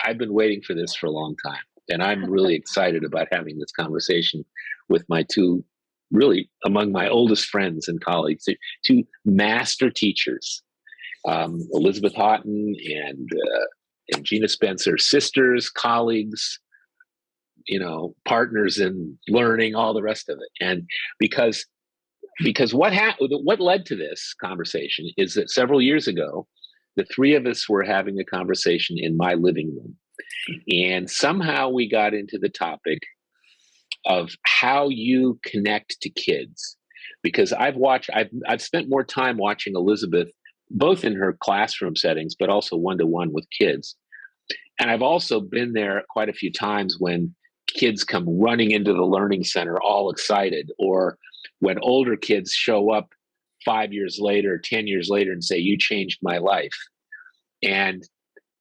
I've been waiting for this for a long time, and I'm really excited about having this conversation with my two, really among my oldest friends and colleagues, two master teachers, Elizabeth Haughton and Gina Spencer, sisters, colleagues, partners in learning, all the rest of it. And because what led to this conversation is that several years ago, the three of us were having a conversation in my living room, and somehow we got into the topic of how you connect to kids. Because I've spent more time watching Elizabeth, both in her classroom settings, but also one-to-one with kids. And I've also been there quite a few times when kids come running into the learning center all excited, or when older kids show up 5 years later, 10 years later and say, "You changed my life."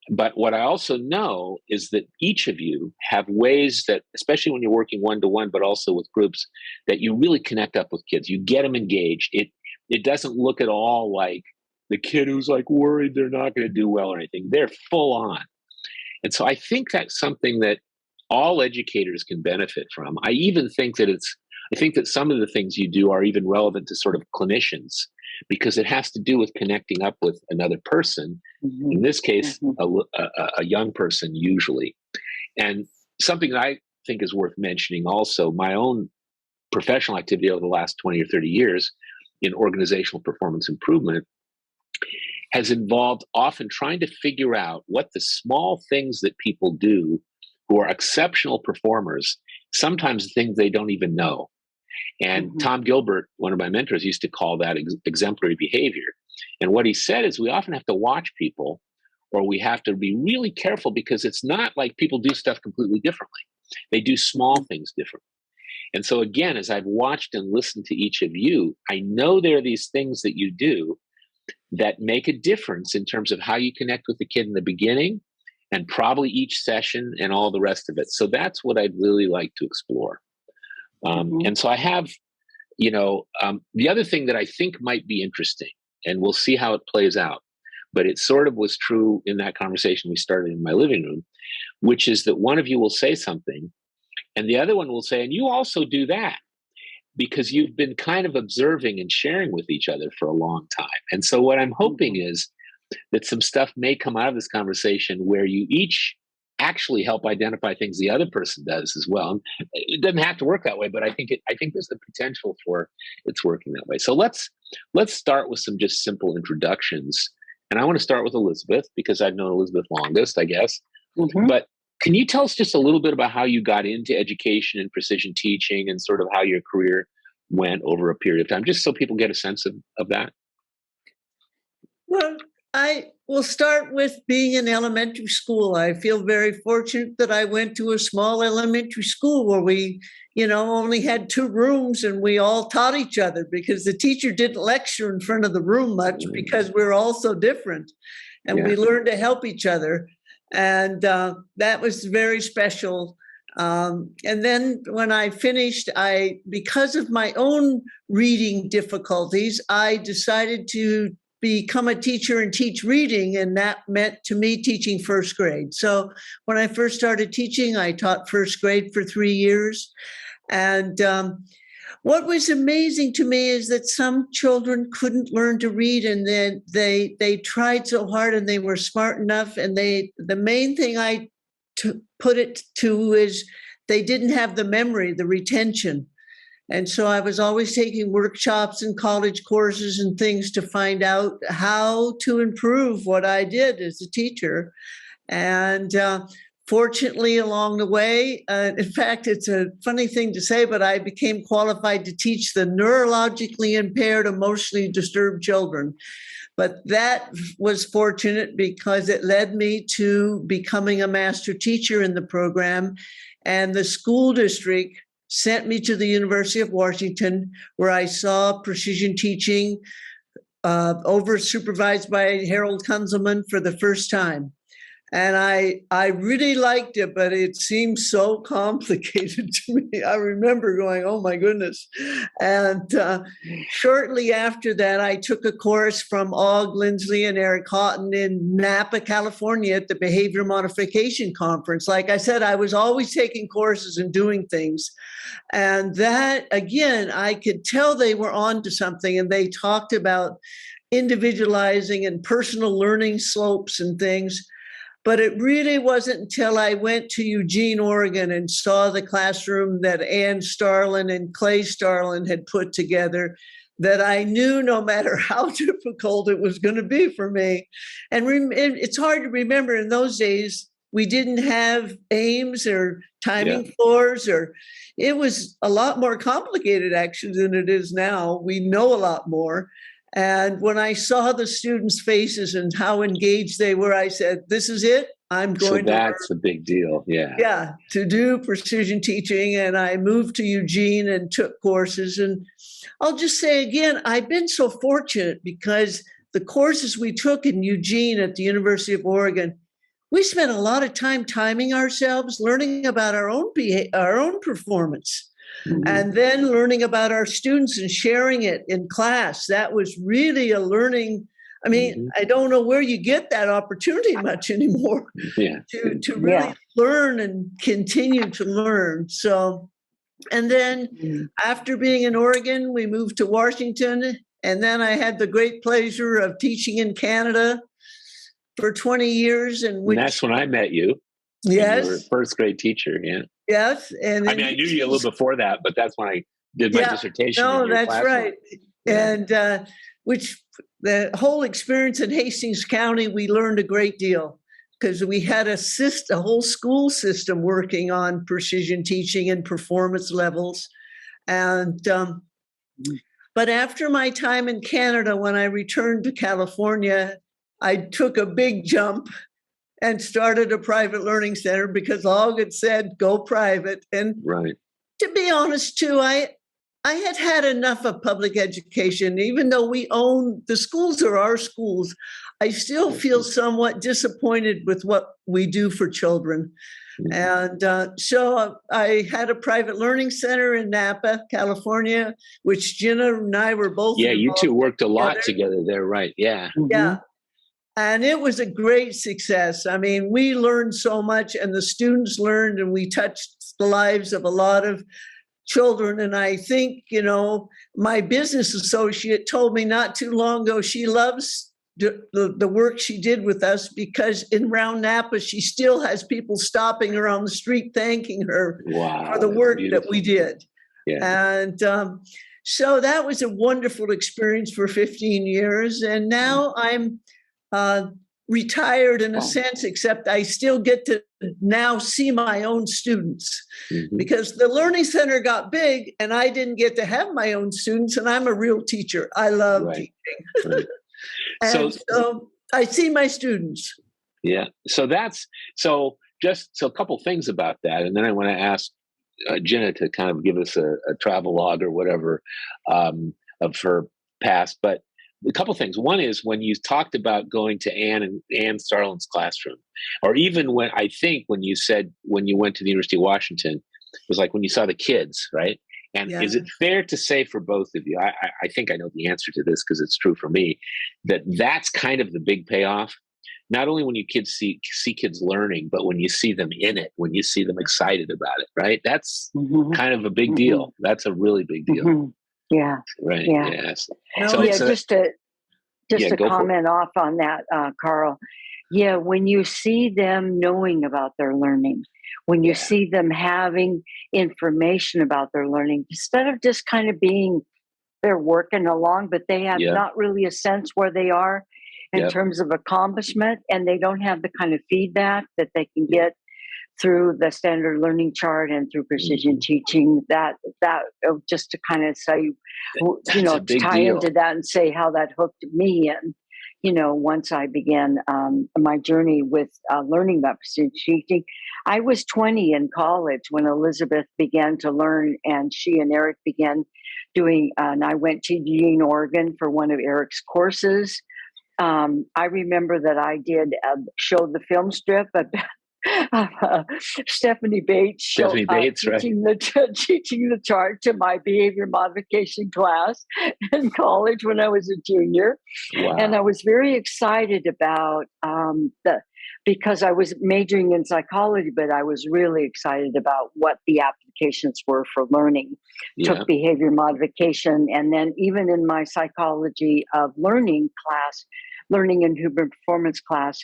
But what I also know is that each of you have ways that, especially when you're working one-to-one, but also with groups, that you really connect up with kids. You get them engaged. It doesn't look at all like the kid who's like worried they're not going to do well or anything. They're full on. And so I think that's something that all educators can benefit from. I think that some of the things you do are even relevant to sort of clinicians, because it has to do with connecting up with another person, in this case, a young person usually. And something that I think is worth mentioning also, my own professional activity over the last 20 or 30 years in organizational performance improvement has involved often trying to figure out what the small things that people do who are exceptional performers, sometimes things they don't even know. And Tom Gilbert, one of my mentors, used to call that exemplary behavior. And what he said is we often have to watch people, or we have to be really careful, because it's not like people do stuff completely differently. They do small things differently. And so again, as I've watched and listened to each of you, I know there are these things that you do that make a difference in terms of how you connect with the kid in the beginning, and probably each session and all the rest of it. So that's what I'd really like to explore. And so I have, the other thing that I think might be interesting, and we'll see how it plays out, but it sort of was true in that conversation we started in my living room, which is that one of you will say something and the other one will say, "And you also do that," because you've been kind of observing and sharing with each other for a long time. And so what I'm hoping is that some stuff may come out of this conversation where you each actually help identify things the other person does as well. It doesn't have to work that way, but I think there's the potential for it's working that way. So let's start with some just simple introductions. And I want to start with Elizabeth, because I've known Elizabeth longest, I guess. But can you tell us just a little bit about how you got into education and precision teaching, and sort of how your career went over a period of time, just so people get a sense of that? Well, I will start with being in elementary school. I feel very fortunate that I went to a small elementary school where we, only had 2 rooms, and we all taught each other, because the teacher didn't lecture in front of the room much, because we're all so different, and we learned to help each other. And that was very special. And then when I finished, because of my own reading difficulties, I decided to become a teacher and teach reading, and that meant to me teaching first grade. So when I first started teaching, I taught first grade for 3 years. And what was amazing to me is that some children couldn't learn to read, and then they tried so hard, and they were smart enough. And the main thing I put it to is they didn't have the memory, the retention. And so I was always taking workshops and college courses and things to find out how to improve what I did as a teacher. And fortunately, along the way, in fact, it's a funny thing to say, but I became qualified to teach the neurologically impaired, emotionally disturbed children. But that was fortunate, because it led me to becoming a master teacher in the program. And the school district sent me to the University of Washington, where I saw precision teaching supervised by Harold Kunzelman for the first time. And I really liked it, but it seemed so complicated to me. I remember going, oh my goodness. And shortly after that, I took a course from Og Lindsley and Eric Haughton in Napa, California at the Behavior Modification Conference. Like I said, I was always taking courses and doing things. And that, again, I could tell they were on to something, and they talked about individualizing and personal learning slopes and things. But it really wasn't until I went to Eugene, Oregon, and saw the classroom that Ann Starlin and Clay Starlin had put together that I knew no matter how difficult it was going to be for me. And it's hard to remember, in those days, we didn't have aims or timing floors, or it was a lot more complicated actually than it is now. We know a lot more. And when I saw the students' faces and how engaged they were, I said, this is it. I'm going to. So that's a big deal. Yeah. Yeah, to do precision teaching. And I moved to Eugene and took courses. And I'll just say again, I've been so fortunate because the courses we took in Eugene at the University of Oregon, we spent a lot of time timing ourselves, learning about our own performance. Mm-hmm. And then learning about our students and sharing it in class. That was really a learning. I mean, I don't know where you get that opportunity much anymore to really learn and continue to learn. So, and then after being in Oregon, we moved to Washington. And then I had the great pleasure of teaching in Canada for 20 years. And that's when I met you. Yes. You were a first grade teacher. Yeah. Yes. And I mean, I knew you a little before that, but that's when I did my dissertation. No, that's right. Yeah. And which the whole experience in Hastings County, we learned a great deal because we had a whole school system working on precision teaching and performance levels. And but after my time in Canada, when I returned to California, I took a big jump and started a private learning center because Og had said, go private. And to be honest, too, I had enough of public education. Even though we own the schools are our schools, I still feel somewhat disappointed with what we do for children. And so I had a private learning center in Napa, California, which Gina and I were both involved. You two worked a lot together there, right? Yeah. Yeah. And it was a great success. I mean, we learned so much and the students learned, and we touched the lives of a lot of children. And I think, my business associate told me not too long ago, she loves the work she did with us because in Round Napa, she still has people stopping her on the street, thanking her for the work that we did. Yeah. And so that was a wonderful experience for 15 years. And now I'm retired in a sense, except I still get to now see my own students because the Learning Center got big and I didn't get to have my own students, and I'm a real teacher. I love teaching. And so I see my students. Yeah. So just a couple things about that. And then I want to ask Gina to kind of give us a travel log or whatever of her past. But a couple things. One is when you talked about going to Ann Starlin's classroom, or even when you said when you went to the University of Washington, it was like when you saw the kids, right? And is it fair to say for both of you, I think I know the answer to this because it's true for me, that's kind of the big payoff. Not only when you see kids learning, but when you see them in it, when you see them excited about it, right? That's kind of a big deal. That's a really big deal. Yeah. Right. Yeah. Yes. Just to comment off on that, Carl. Yeah. When you see them knowing about their learning, when you see them having information about their learning, instead of just kind of they're working along, but they have not really a sense where they are in terms of accomplishment, and they don't have the kind of feedback that they can get through the standard learning chart and through precision teaching, that just to kind of say, tie into that and say how that hooked me in, once I began my journey with learning about precision teaching. I was 20 in college when Elizabeth began to learn, and she and Eric began doing, and I went to Eugene, Oregon for one of Eric's courses. I remember that I did show the film strip Stephanie Bates Stephanie Bates, teaching the chart to my behavior modification class in college when I was a junior. Wow. And I was very excited about because I was majoring in psychology, but I was really excited about what the applications were for learning. Yeah. Took behavior modification, and then even in my psychology of learning class, learning and human performance class,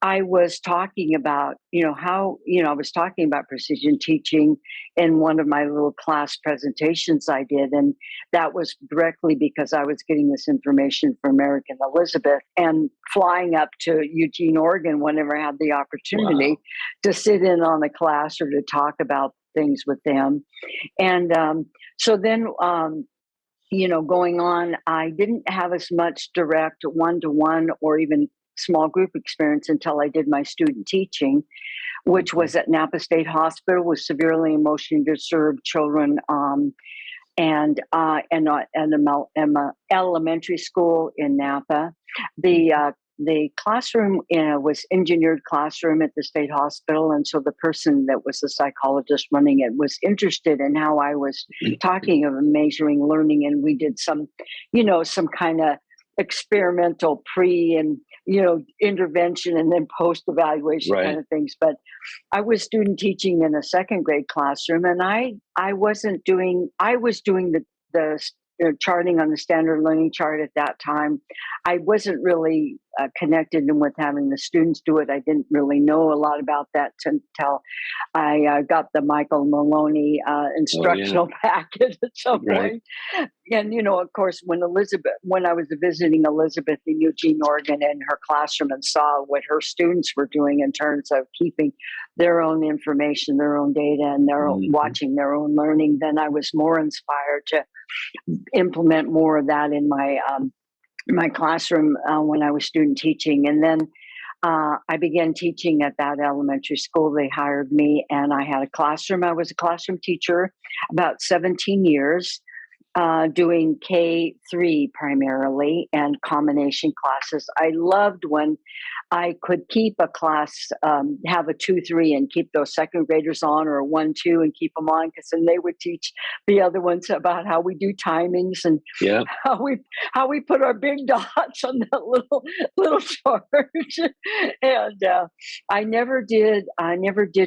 I was talking about, I was talking about precision teaching in one of my little class presentations I did. And that was directly because I was getting this information from American Elizabeth and flying up to Eugene, Oregon, whenever I had the opportunity to sit in on a class or to talk about things with them. And so then, going on, I didn't have as much direct one-to-one or even small group experience until I did my student teaching, which was at Napa State Hospital with severely emotionally disturbed children, and elementary school in Napa. The classroom was engineered classroom at the state hospital, and so the person that was the psychologist running it was interested in how I was talking of measuring learning, and we did some kind of experimental pre and intervention and then post evaluation kind of things. But I was student teaching in a second grade classroom, and I was doing the charting on the standard learning chart at that time. I wasn't really connected in with having the students do it. I didn't really know a lot about that until I got the Michael Maloney instructional packet at some point. And, of course, when I was visiting Elizabeth in Eugene, Oregon in her classroom and saw what her students were doing in terms of keeping their own information, their own data, and their own, watching their own learning, then I was more inspired to implement more of that in my classroom when I was student teaching. And then I began teaching at that elementary school. They hired me, and I had a classroom. I was a classroom teacher about 17 years. Doing K-3 primarily and combination classes. I loved when I could keep a class, have a 2-3 and keep those second graders on, or a 1-2 and keep them on, because then they would teach the other ones about how we do timings and how we put our big dots on that little chart. And I never did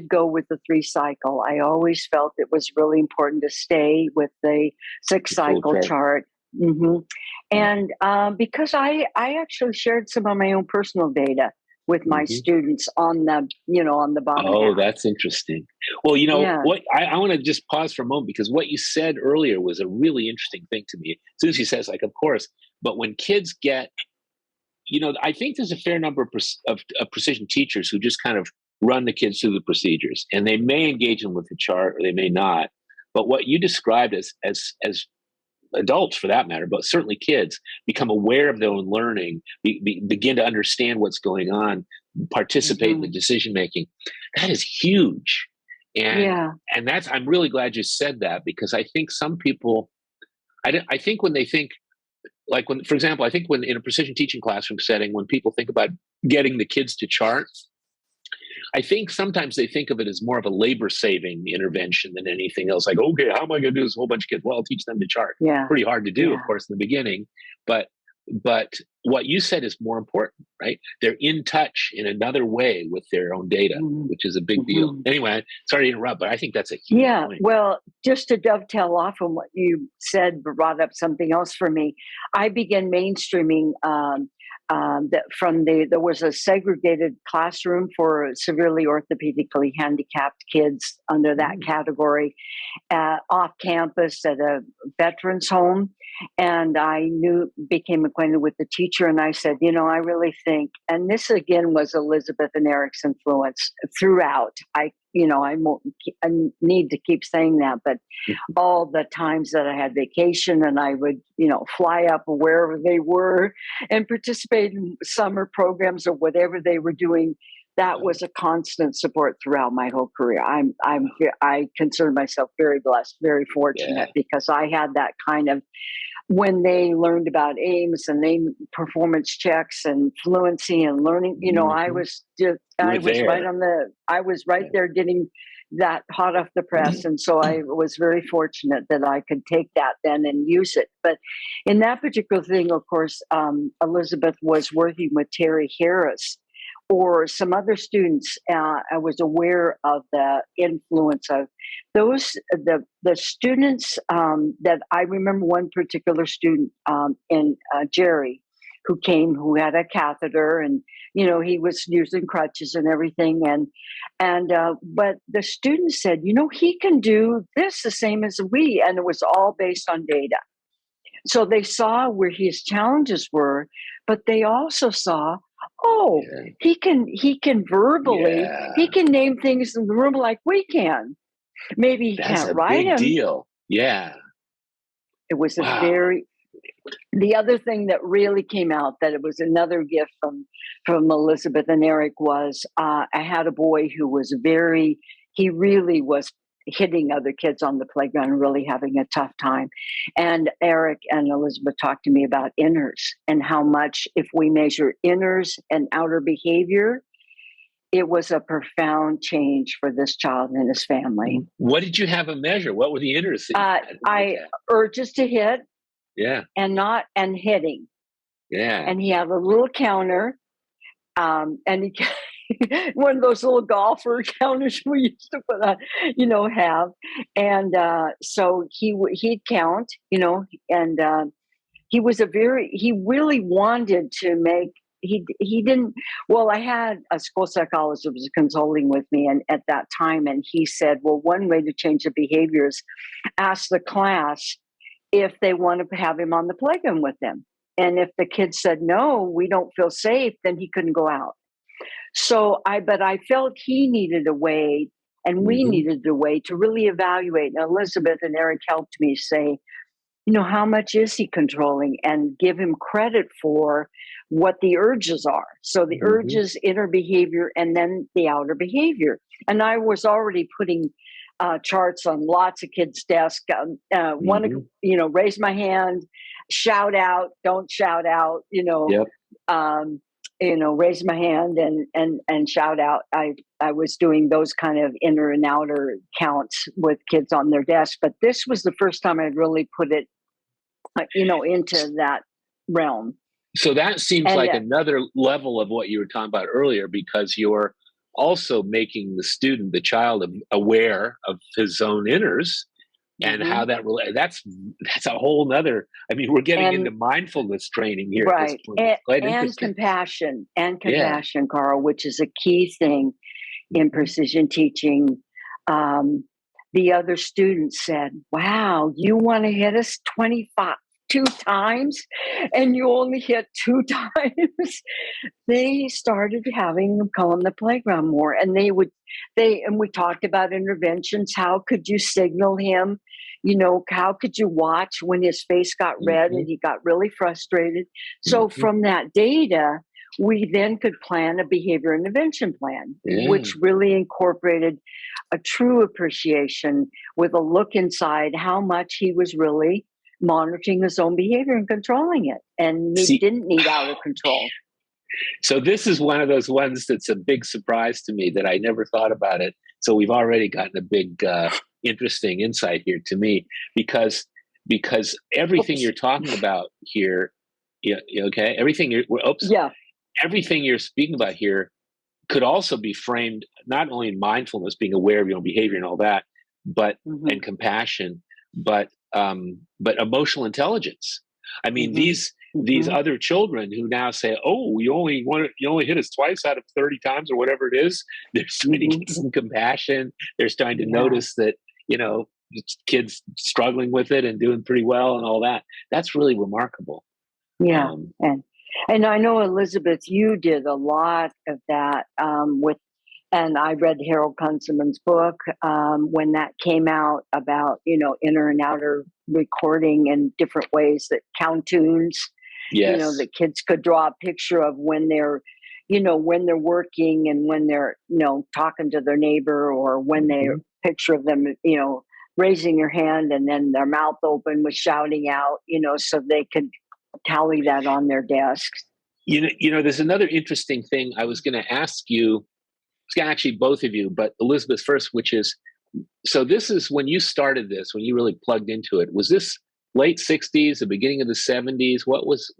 go with the 3 cycle. I always felt it was really important to stay with the 6 cycle chart. And because I actually shared some of my own personal data with my students on the bottom. Oh, that's interesting. Well, what I want to just pause for a moment, because what you said earlier was a really interesting thing to me. As soon as you said, it's like, of course, but when kids get, I think there's a fair number of precision teachers who just kind of run the kids through the procedures, and they may engage them with the chart or they may not. But what you described as adults, for that matter, but certainly kids, become aware of their own learning, begin to understand what's going on, participate in the decision making. That is huge, and I'm really glad you said that, because I think some people, I think when they think, like for example, I think when in a precision teaching classroom setting, when people think about getting the kids to chart, I think sometimes they think of it as more of a labor-saving intervention than anything else. Like, okay, how am I going to do this whole bunch of kids? Well, I'll teach them to chart. Pretty hard to do, of course, in the beginning. But what you said is more important, right? They're in touch in another way with their own data, which is a big deal. Anyway, sorry to interrupt, but I think that's a huge point. Well, just to dovetail off on what you said, brought up something else for me. I began mainstreaming there was a segregated classroom for severely orthopedically handicapped kids under that category off campus at a veterans home. And I became acquainted with the teacher, and I said, I really think, and this again was Elizabeth and Eric's influence throughout. I need to keep saying that, but all the times that I had vacation and I would, fly up wherever they were and participate in summer programs or whatever they were doing, that was a constant support throughout my whole career. I consider myself very blessed, very fortunate, because I had that kind of when they learned about AIMS and AIM performance checks and fluency and learning, you know, I was right there getting that hot off the press. And so I was very fortunate that I could take that then and use it. But in that particular thing, of course, Elizabeth was working with Terry Harris or some other students. I was aware of the influence of those, the students that I remember one particular student in Jerry, who came, who had a catheter, and you know, he was using crutches and everything. But the student said, you know, he can do this the same as we, and it was all based on data. So they saw where his challenges were, but they also saw, oh, he can verbally, he can name things in the room like we can. Maybe he can't write them. That's a big deal. Yeah. It was the other thing that really came out, that it was another gift from Elizabeth and Eric, was I had a boy who was he really was hitting other kids on the playground, really having a tough time. And Eric and Elizabeth talked to me about inners and how much, if we measure inners and outer behavior, it was a profound change for this child and his family. What did you have him measure? What were the inners? Urges to hit. Yeah. And hitting. Yeah. And he had a little counter. And he one of those little golfer counters we used to put on, you know, have. And so he'd count, you know, and he really wanted to make, he didn't, well, I had a school psychologist who was consulting with me and at that time, and he said, well, one way to change the behavior is ask the class if they want to have him on the playground with them. And if the kids said, no, we don't feel safe, then he couldn't go out. So but I felt he needed a way, and we needed a way to really evaluate. And Elizabeth and Eric helped me say, you know, how much is he controlling, and give him credit for what the urges are. So the urges, inner behavior, and then the outer behavior. And I was already putting charts on lots of kids' desks. Want to, you know, raise my hand, shout out, don't shout out, you know, you know, raise my hand and shout out. I was doing those kind of inner and outer counts with kids on their desks, but this was the first time I'd really put it, you know, into that realm. So that seems like another level of what you were talking about earlier, because you're also making the child aware of his own inners and how that's a whole nother, I mean, we're getting into mindfulness training here. Right. At this point. And compassion, Carl, which is a key thing in precision teaching. The other students said, wow, you want to hit us 2 times and you only hit 2 times. They started having them come on the playground more, and and we talked about interventions. How could you signal him? You know, how could you watch when his face got red and he got really frustrated? So from that data, we then could plan a behavior intervention plan, which really incorporated a true appreciation with a look inside how much he was really monitoring his own behavior and controlling it. And he didn't need outer control. So this is one of those ones that's a big surprise to me, that I never thought about it. So we've already gotten a big, interesting insight here to me, because everything you're talking about here, everything you're speaking about here could also be framed not only in mindfulness, being aware of your own behavior and all that, but and compassion, but emotional intelligence. I mean, these other children who now say, "Oh, you only hit us twice out of 30 times or whatever it is," they're starting to get some compassion. They're starting to notice that, you know, kids struggling with it and doing pretty well and all that. That's really remarkable. Yeah, and I know, Elizabeth, you did a lot of that and I read Harold Kunzelman's book when that came out about, you know, inner and outer recording in different ways, that counttunes, you know, the kids could draw a picture of when they're, you know, when they're working and when they're, you know, talking to their neighbor, or when they're picture of them, you know, raising your hand and then their mouth open with shouting out, so they could tally that on their desks. There's another interesting thing I was going to ask you, actually both of you, but Elizabeth first, which is, so this is when you started this, when you really plugged into it. Was this late 60s, the beginning of the 70s? What was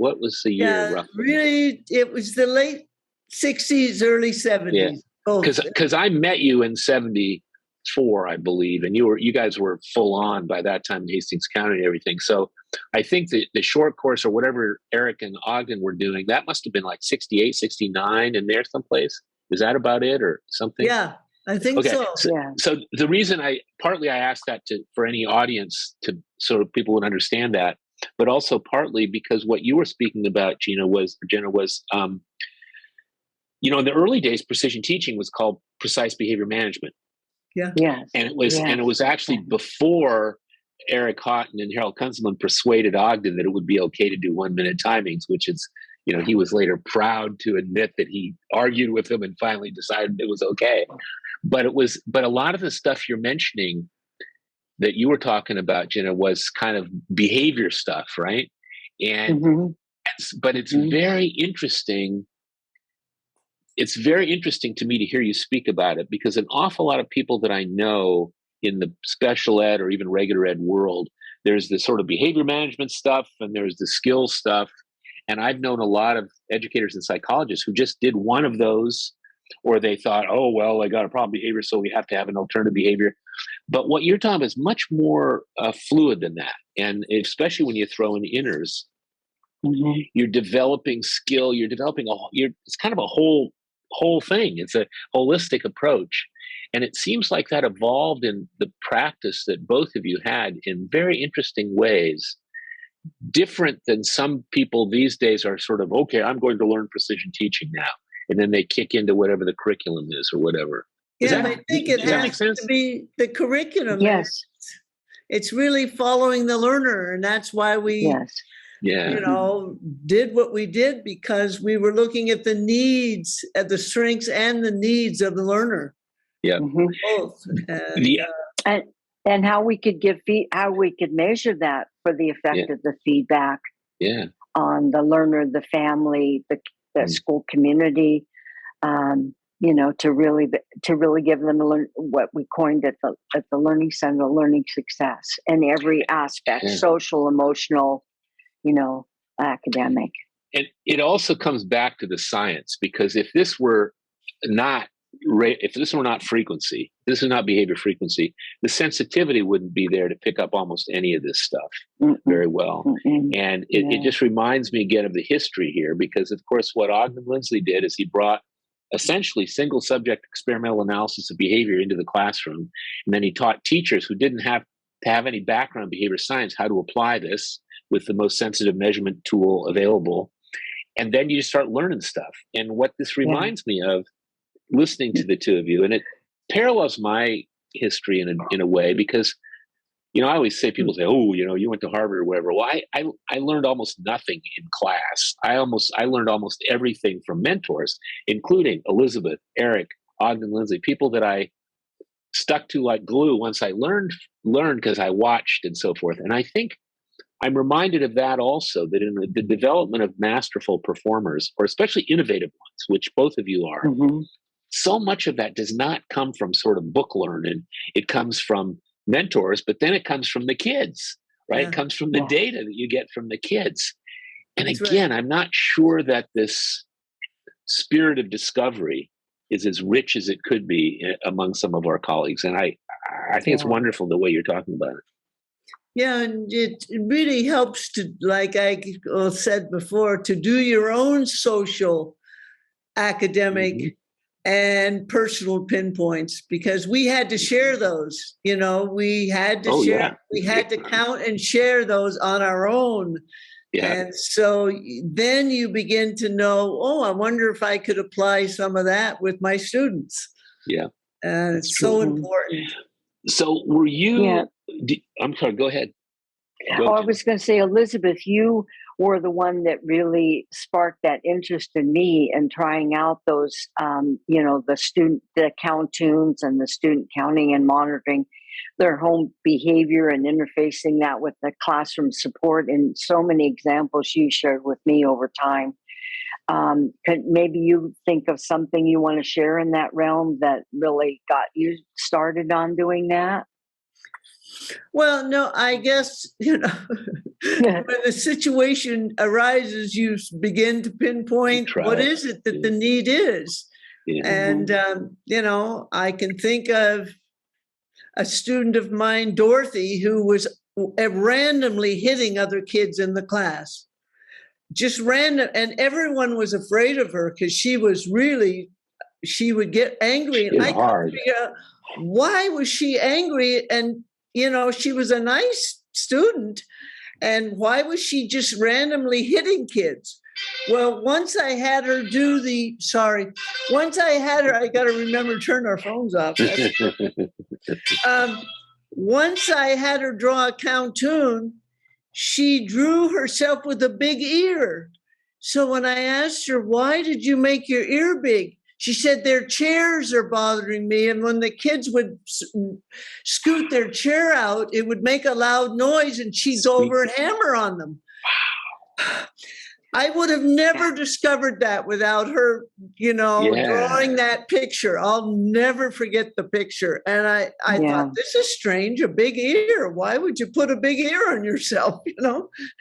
the year roughly? Really, it was the late 60s, early 70s. Yeah. Because I met you in 74, I believe, and you guys were full on by that time in Hastings County and everything. So I think the short course or whatever Eric and Ogden were doing, that must have been like 68, 69 in there someplace. Is that about it or something? Yeah, I think so. So the reason I asked that for any audience to so people would understand that, but also partly because what you were speaking about, Jenna, was in the early days, precision teaching was called precise behavior management. Yeah. Yes. And it was actually before Eric Haughton and Harold Kunzelman persuaded Ogden that it would be okay to do 1-minute timings, which is, he was later proud to admit that he argued with him and finally decided it was okay. But a lot of the stuff you're mentioning that you were talking about, Jenna, was kind of behavior stuff, right? And but it's very interesting. It's very interesting to me to hear you speak about it, because an awful lot of people that I know in the special ed or even regular ed world, there's this sort of behavior management stuff and there's the skills stuff. And I've known a lot of educators and psychologists who just did one of those, or they thought, oh, well, I got a problem behavior, so we have to have an alternative behavior. But what you're talking about is much more fluid than that. And especially when you throw in inners, you're developing skill, it's kind of a whole thing. It's a holistic approach. And it seems like that evolved in the practice that both of you had in very interesting ways, different than some people these days are sort of, okay, I'm going to learn precision teaching now. And then they kick into whatever the curriculum is or whatever. I think it has to be the curriculum. Yes. It's really following the learner. And that's why we, did what we did, because we were looking at the needs, at the strengths and the needs of the learner. Yeah. Both. And how we could how we could measure that for the effect of the feedback on the learner, the family, the school community, to really give them what we coined at the Learning Center, learning success in every aspect, social, emotional, academic. And it also comes back to the science, because if this were not frequency, this is not behavior frequency, the sensitivity wouldn't be there to pick up almost any of this stuff very well. And it just reminds me again of the history here, because of course what Ogden Lindsley did is he brought essentially single subject experimental analysis of behavior into the classroom. And then he taught teachers who didn't have to have any background in behavior science how to apply this with the most sensitive measurement tool available. And then you just start learning stuff. And what this reminds me of, listening to the two of you, and it parallels my history in a way, because I always say, people say, oh, you went to Harvard or whatever. Well, I learned almost nothing in class. I learned almost everything from mentors, including Elizabeth, Eric, Ogden Lindsley, people that I stuck to like glue once I learned because I watched and so forth. And I think I'm reminded of that also, that in the development of masterful performers, or especially innovative ones, which both of you are, so much of that does not come from sort of book learning. It comes from mentors, but then it comes from the kids, right? It comes from the data that you get from the kids. And that's again, I'm not sure that this spirit of discovery is as rich as it could be among some of our colleagues. And I think it's wonderful the way you're talking about it. Yeah, and it really helps to, like I said before, to do your own social, academic, and personal pinpoints, because we had to share those. We had to share. We had to count and share those on our own. Yeah. And so then you begin to know, oh, I wonder if I could apply some of that with my students. Yeah. And it's so important. So were you, I'm sorry, go ahead. I was going to say, Elizabeth, you were the one that really sparked that interest in me in trying out those, the count tunes and the student counting and monitoring their home behavior and interfacing that with the classroom support, and so many examples you shared with me over time. Could maybe you think of something you want to share in that realm that really got you started on doing that? Well, no, I guess, when the situation arises, you begin to pinpoint what is it that the need is. Yeah. And, I can think of a student of mine, Dorothy, who was randomly hitting other kids in the class. Just random. And everyone was afraid of her because she would get angry. And I couldn't figure out, why was she angry? And, she was a nice student. And why was she just randomly hitting kids? Well, once I had her I got to remember to turn our phones off. Once I had her draw a cartoon, she drew herself with a big ear. So when I asked her, why did you make your ear big? She said, their chairs are bothering me. And when the kids would scoot their chair out, it would make a loud noise and she'd go over and hammer on them. I would have never discovered that without her, drawing that picture. I'll never forget the picture. And I thought, this is strange, a big ear. Why would you put a big ear on yourself,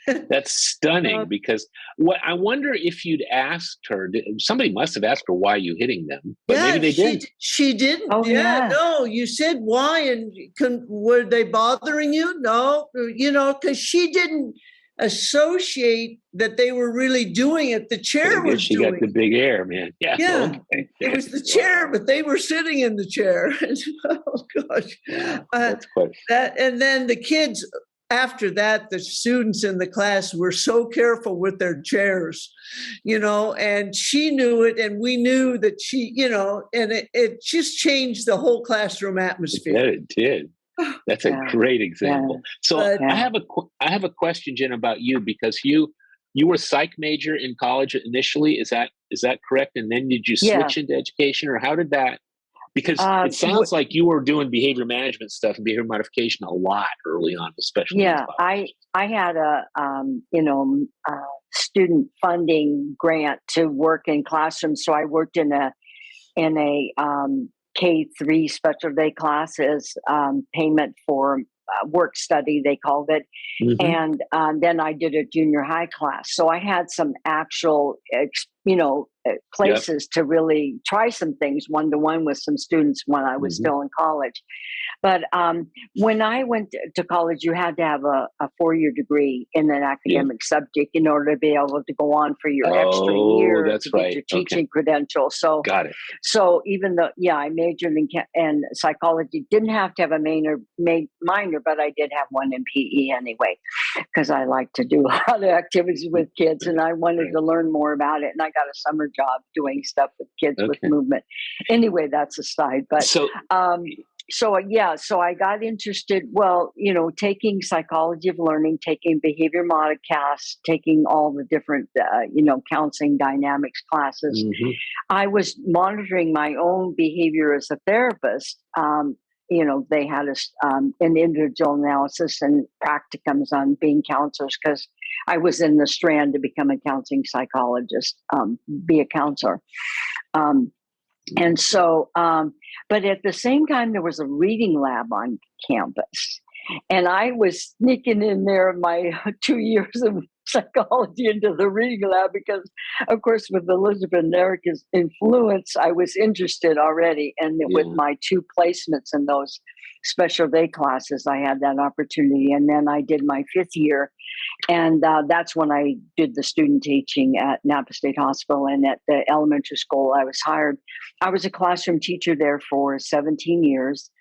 That's stunning because I wonder if you'd asked her, somebody must have asked her, why are you hitting them? But maybe they didn't. She didn't. Oh, No, you said why, and were they bothering you? No, because she didn't associate that they were really doing it. The chair was she doing got the big air, man. Yeah. Okay. It was the chair, but they were sitting in the chair. Oh gosh. That's quite And then the kids, after that, the students in the class were so careful with their chairs, and she knew it, and we knew that she, and it just changed the whole classroom atmosphere. Yeah, it did. That's a great example. So I have a question, Jen, about you, because you were a psych major in college initially. Is that correct? And then did you switch into education, or how did that? Because it sounds like you were doing behavior management stuff and behavior modification a lot early on, especially. Yeah, I had a student funding grant to work in classrooms, so I worked in a K-3 special day classes, payment for work study, they called it. Mm-hmm. And then I did a junior high class. So I had some actual, places to really try some things one-to-one with some students when I was still in college. But when I went to college, you had to have a 4-year degree in an academic subject in order to be able to go on for your extra year to get your teaching credential. So got it. So even though, I majored in psychology, didn't have to have a minor, but I did have one in PE anyway, because I like to do a lot of activities with kids and I wanted to learn more about it. And I got a summer job doing stuff with kids with movement. Anyway, that's aside. But so I got interested, taking psychology of learning, taking behavior modcast, taking all the different, counseling dynamics classes. Mm-hmm. I was monitoring my own behavior as a therapist. They had an individual analysis and practicums on being counselors because I was in the strand to become a counseling psychologist, be a counselor. And so, but at the same time, there was a reading lab on campus. And I was sneaking in there my 2 years of psychology into the reading lab because, of course, with Elizabeth and Erica's influence, I was interested already. And with my 2 placements in those special day classes, I had that opportunity. And then I did my 5th year. And that's when I did the student teaching at Napa State Hospital and at the elementary school. I was hired. I was a classroom teacher there for 17 years,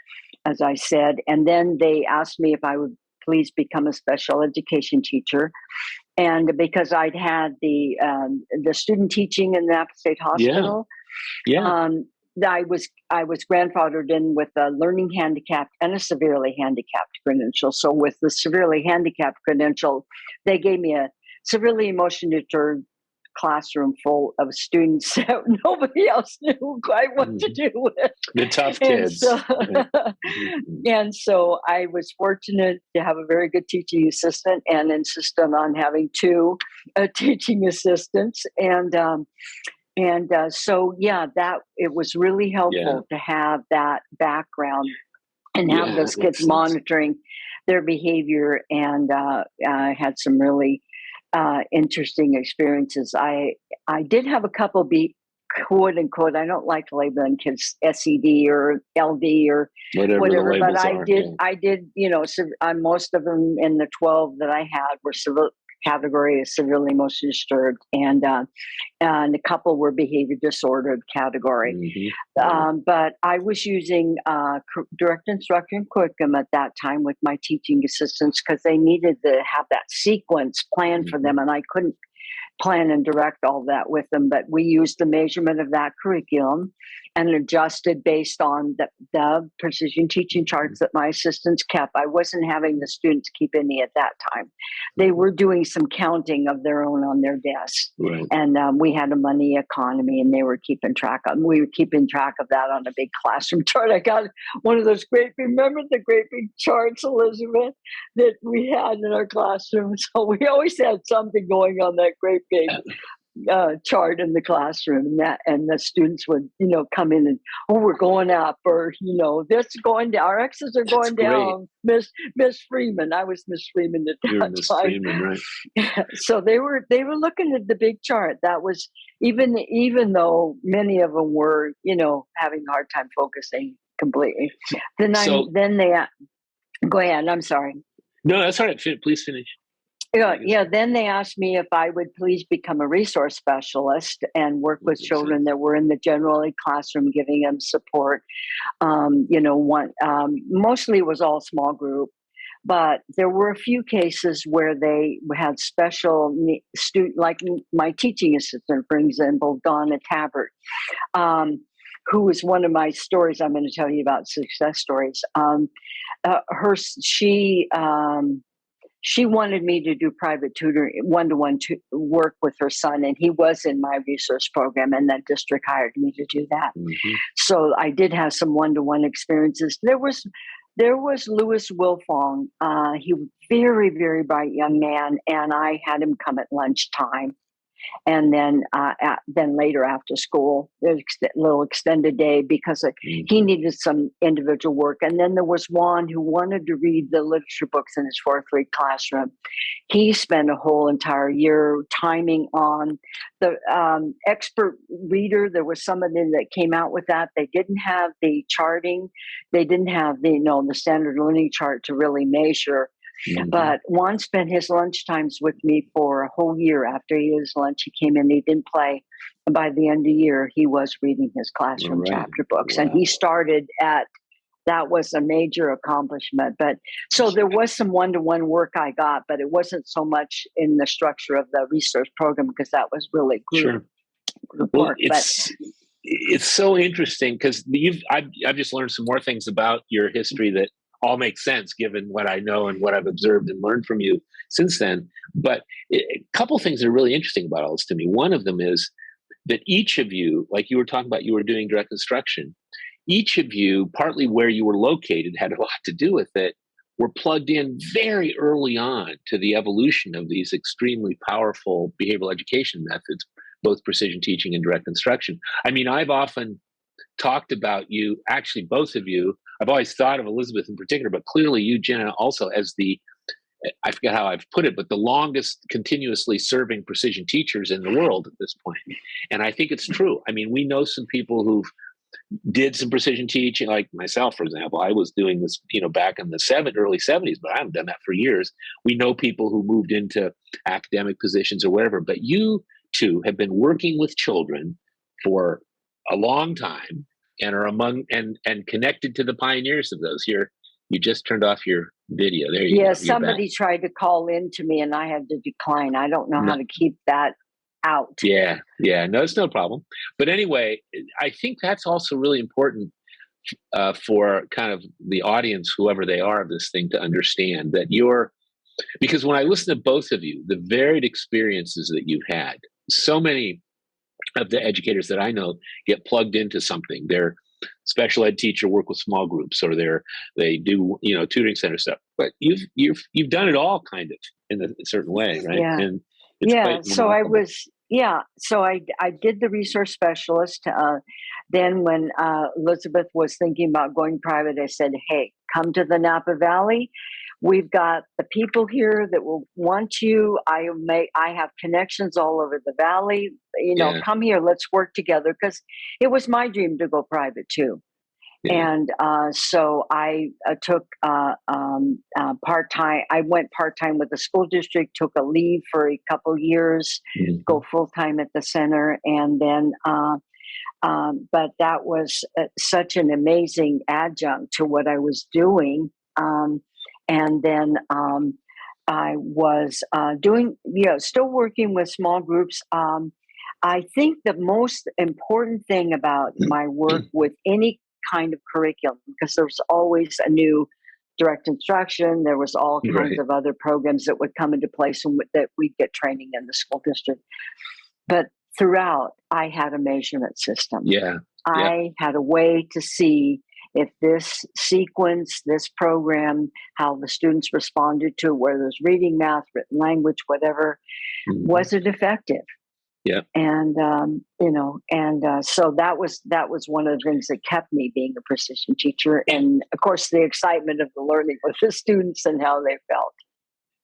as I said. And then they asked me if I would please become a special education teacher. And because I'd had the student teaching in the Napa State Hospital, I was grandfathered in with a learning handicapped and a severely handicapped credential. So with the severely handicapped credential, they gave me a severely emotionally disturbed classroom full of students that nobody else knew quite what to do with. The tough And kids. so, and so I was fortunate to have a very good teaching assistant and insisted on having two teaching assistants. So, yeah, that it was really helpful to have that background and have those kids monitoring their behavior. And I had some really interesting experiences. I did have a couple quote unquote, I don't like labeling kids SED or LD or whatever, but I did, most of them in the 12 that I had were category is severely emotionally disturbed, and a couple were behavior disordered category. But I was using direct instruction curriculum at that time with my teaching assistants because they needed to have that sequence planned for them, and I couldn't plan and direct all that with them. But we used the measurement of that curriculum and adjusted based on the precision teaching charts that my assistants kept. I wasn't having the students keep any at that time. They were doing some counting of their own on their desks. Right. And we had a money economy, and they were keeping track of. We were keeping track of that on a big classroom chart. I got one of those remember the great big charts, Elizabeth, that we had in our classroom. So we always had something going on that great big chart in the classroom, and the students would come in and, we're going up, or this is going down, our X's are going down. Miss Freeman, I was Miss Freeman at that time. Miss Freeman, right? So they were looking at the big chart. That was even though many of them were having a hard time focusing completely. Then they go ahead. I'm sorry. No, that's all right. Please finish. Yeah. Then they asked me if I would please become a resource specialist and work with children that were in the general ed classroom, giving them support. Mostly it was all small group, but there were a few cases where they had special student, like my teaching assistant, for example, Donna Tabbert, who was one of my stories. I'm going to tell you about success stories. She wanted me to do private tutoring, one-to-one work with her son, and he was in my resource program, and that district hired me to do that. So I did have some one-to-one experiences. There was Louis Wilfong. He was very, very bright young man, and I had him come at lunchtime. And then later after school, there's a little extended day because he needed some individual work. And then there was Juan who wanted to read the literature books in his fourth grade classroom. He spent a whole entire year timing on the expert reader. There was somebody that came out with that. They didn't have the charting. They didn't have the standard learning chart to really measure. But Juan spent his lunch times with me for a whole year. After his lunch, he came in, he didn't play. And by the end of the year, he was reading his classroom chapter books. And he started that was a major accomplishment. But so there was some one-to-one work I got, but it wasn't so much in the structure of the research program because that was really group work. It's so interesting because I've just learned some more things about your history that all makes sense given what I know and what I've observed and learned from you since then. But a couple things are really interesting about all this to me. One of them is that each of you, like you were talking about, you were doing direct instruction. Each of you, partly where you were located, had a lot to do with it, were plugged in very early on to the evolution of these extremely powerful behavioral education methods, both precision teaching and direct instruction. I mean, I've often talked about you, actually both of you. I've always thought of Elizabeth in particular, but clearly you, Gina, also as I forget how I've put it, but the longest continuously serving precision teachers in the world at this point. And I think it's true. I mean, we know some people who've did some precision teaching, like myself, for example. I was doing this, back in the early 70s, but I haven't done that for years. We know people who moved into academic positions or whatever, but you two have been working with children for a long time and are among and connected to the pioneers of those. You just turned off your video. There you go. Somebody tried to call in to me and I had to decline. I don't know how to keep that out. Yeah. No, it's no problem. But anyway, I think that's also really important for kind of the audience, whoever they are of this thing, to understand that because when I listen to both of you, the varied experiences that you've had, so many of the educators that I know get plugged into something. They're special ed teacher, work with small groups, or they do tutoring center stuff. But you've done it all kind of in a certain way, right? Yeah. And it's quite So remarkable. I did the resource specialist. Then when Elizabeth was thinking about going private, I said, "Hey, come to the Napa Valley. We've got the people here that will want you. I have connections all over the valley. Come here. Let's work together." Because it was my dream to go private too. Yeah. And so I took part-time. I went part-time with the school district, took a leave for a couple years, go full-time at the center. And then, but that was such an amazing adjunct to what I was doing. And then I was doing, still working with small groups. I think the most important thing about my work with any kind of curriculum, because there was always a new direct instruction, there was all kinds of other programs that would come into place and that we'd get training in the school district. But throughout, I had a measurement system. I had a way to see if this sequence, this program, how the students responded to, whether it was reading, math, written language, whatever, was it effective? Yeah. And, so that was one of the things that kept me being a precision teacher. And of course, the excitement of the learning with the students and how they felt.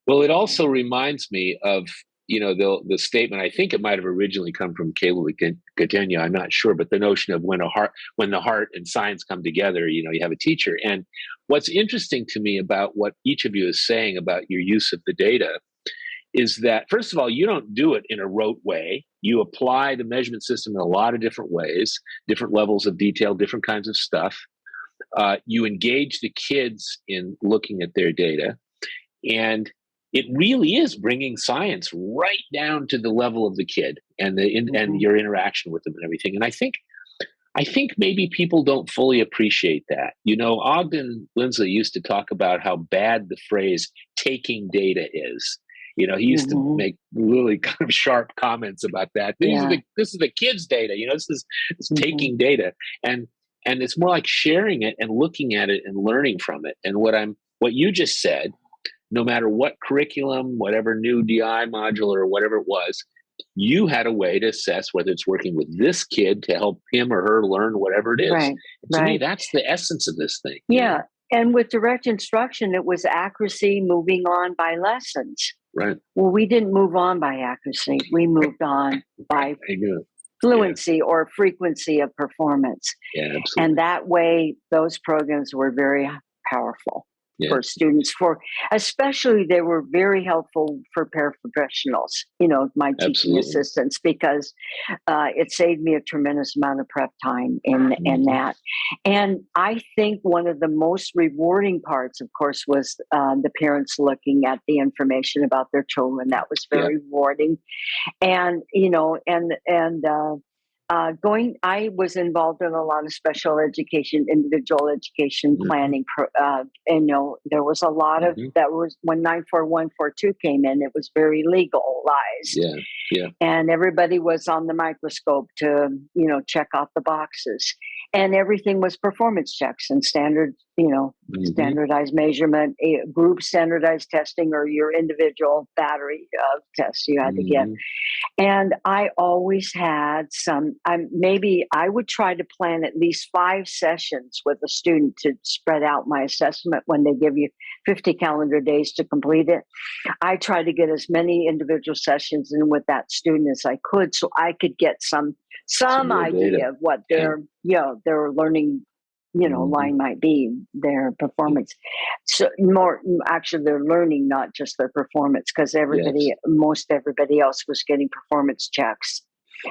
Well, it also reminds me of, the statement, I think it might have originally come from Caleb Catania, I'm not sure, but the notion of when the heart and science come together, you have a teacher. And what's interesting to me about what each of you is saying about your use of the data is that, first of all, you don't do it in a rote way. You apply the measurement system in a lot of different ways, different levels of detail, different kinds of stuff. You engage the kids in looking at their data. And it really is bringing science right down to the level of the kid and and your interaction with them and everything. And I think maybe people don't fully appreciate that. Ogden Lindsley used to talk about how bad the phrase taking data is. He used to make really kind of sharp comments about that. This is the kids' data. This is taking data, and it's more like sharing it and looking at it and learning from it. And what you just said, no matter what curriculum, whatever new DI module or whatever it was, you had a way to assess whether it's working with this kid to help him or her learn whatever it is. Right. To me, that's the essence of this thing. Yeah. And with direct instruction, it was accuracy, moving on by lessons. Right. Well, we didn't move on by accuracy. We moved on by fluency or frequency of performance. Yeah, absolutely. And that way, those programs were very powerful for students. Especially, they were very helpful for paraprofessionals, my teaching assistants, because it saved me a tremendous amount of prep time in that. And I think one of the most rewarding parts, of course, was the parents looking at the information about their children. That was very rewarding. And, I was involved in a lot of special education, individual education planning. There was a lot of that was when 94142 came in, it was very legalized. And everybody was on the microscope to, check off the boxes. And everything was performance checks and standard, standardized measurement, group standardized testing, or your individual battery of tests you had to get. And I always had maybe I would try to plan at least 5 sessions with a student to spread out my assessment when they give you 50 calendar days to complete it. I tried to get as many individual sessions in with that student as I could, so I could get some idea of what their learning line might be, their performance. So more actually their learning, not just their performance, because most everybody else was getting performance checks.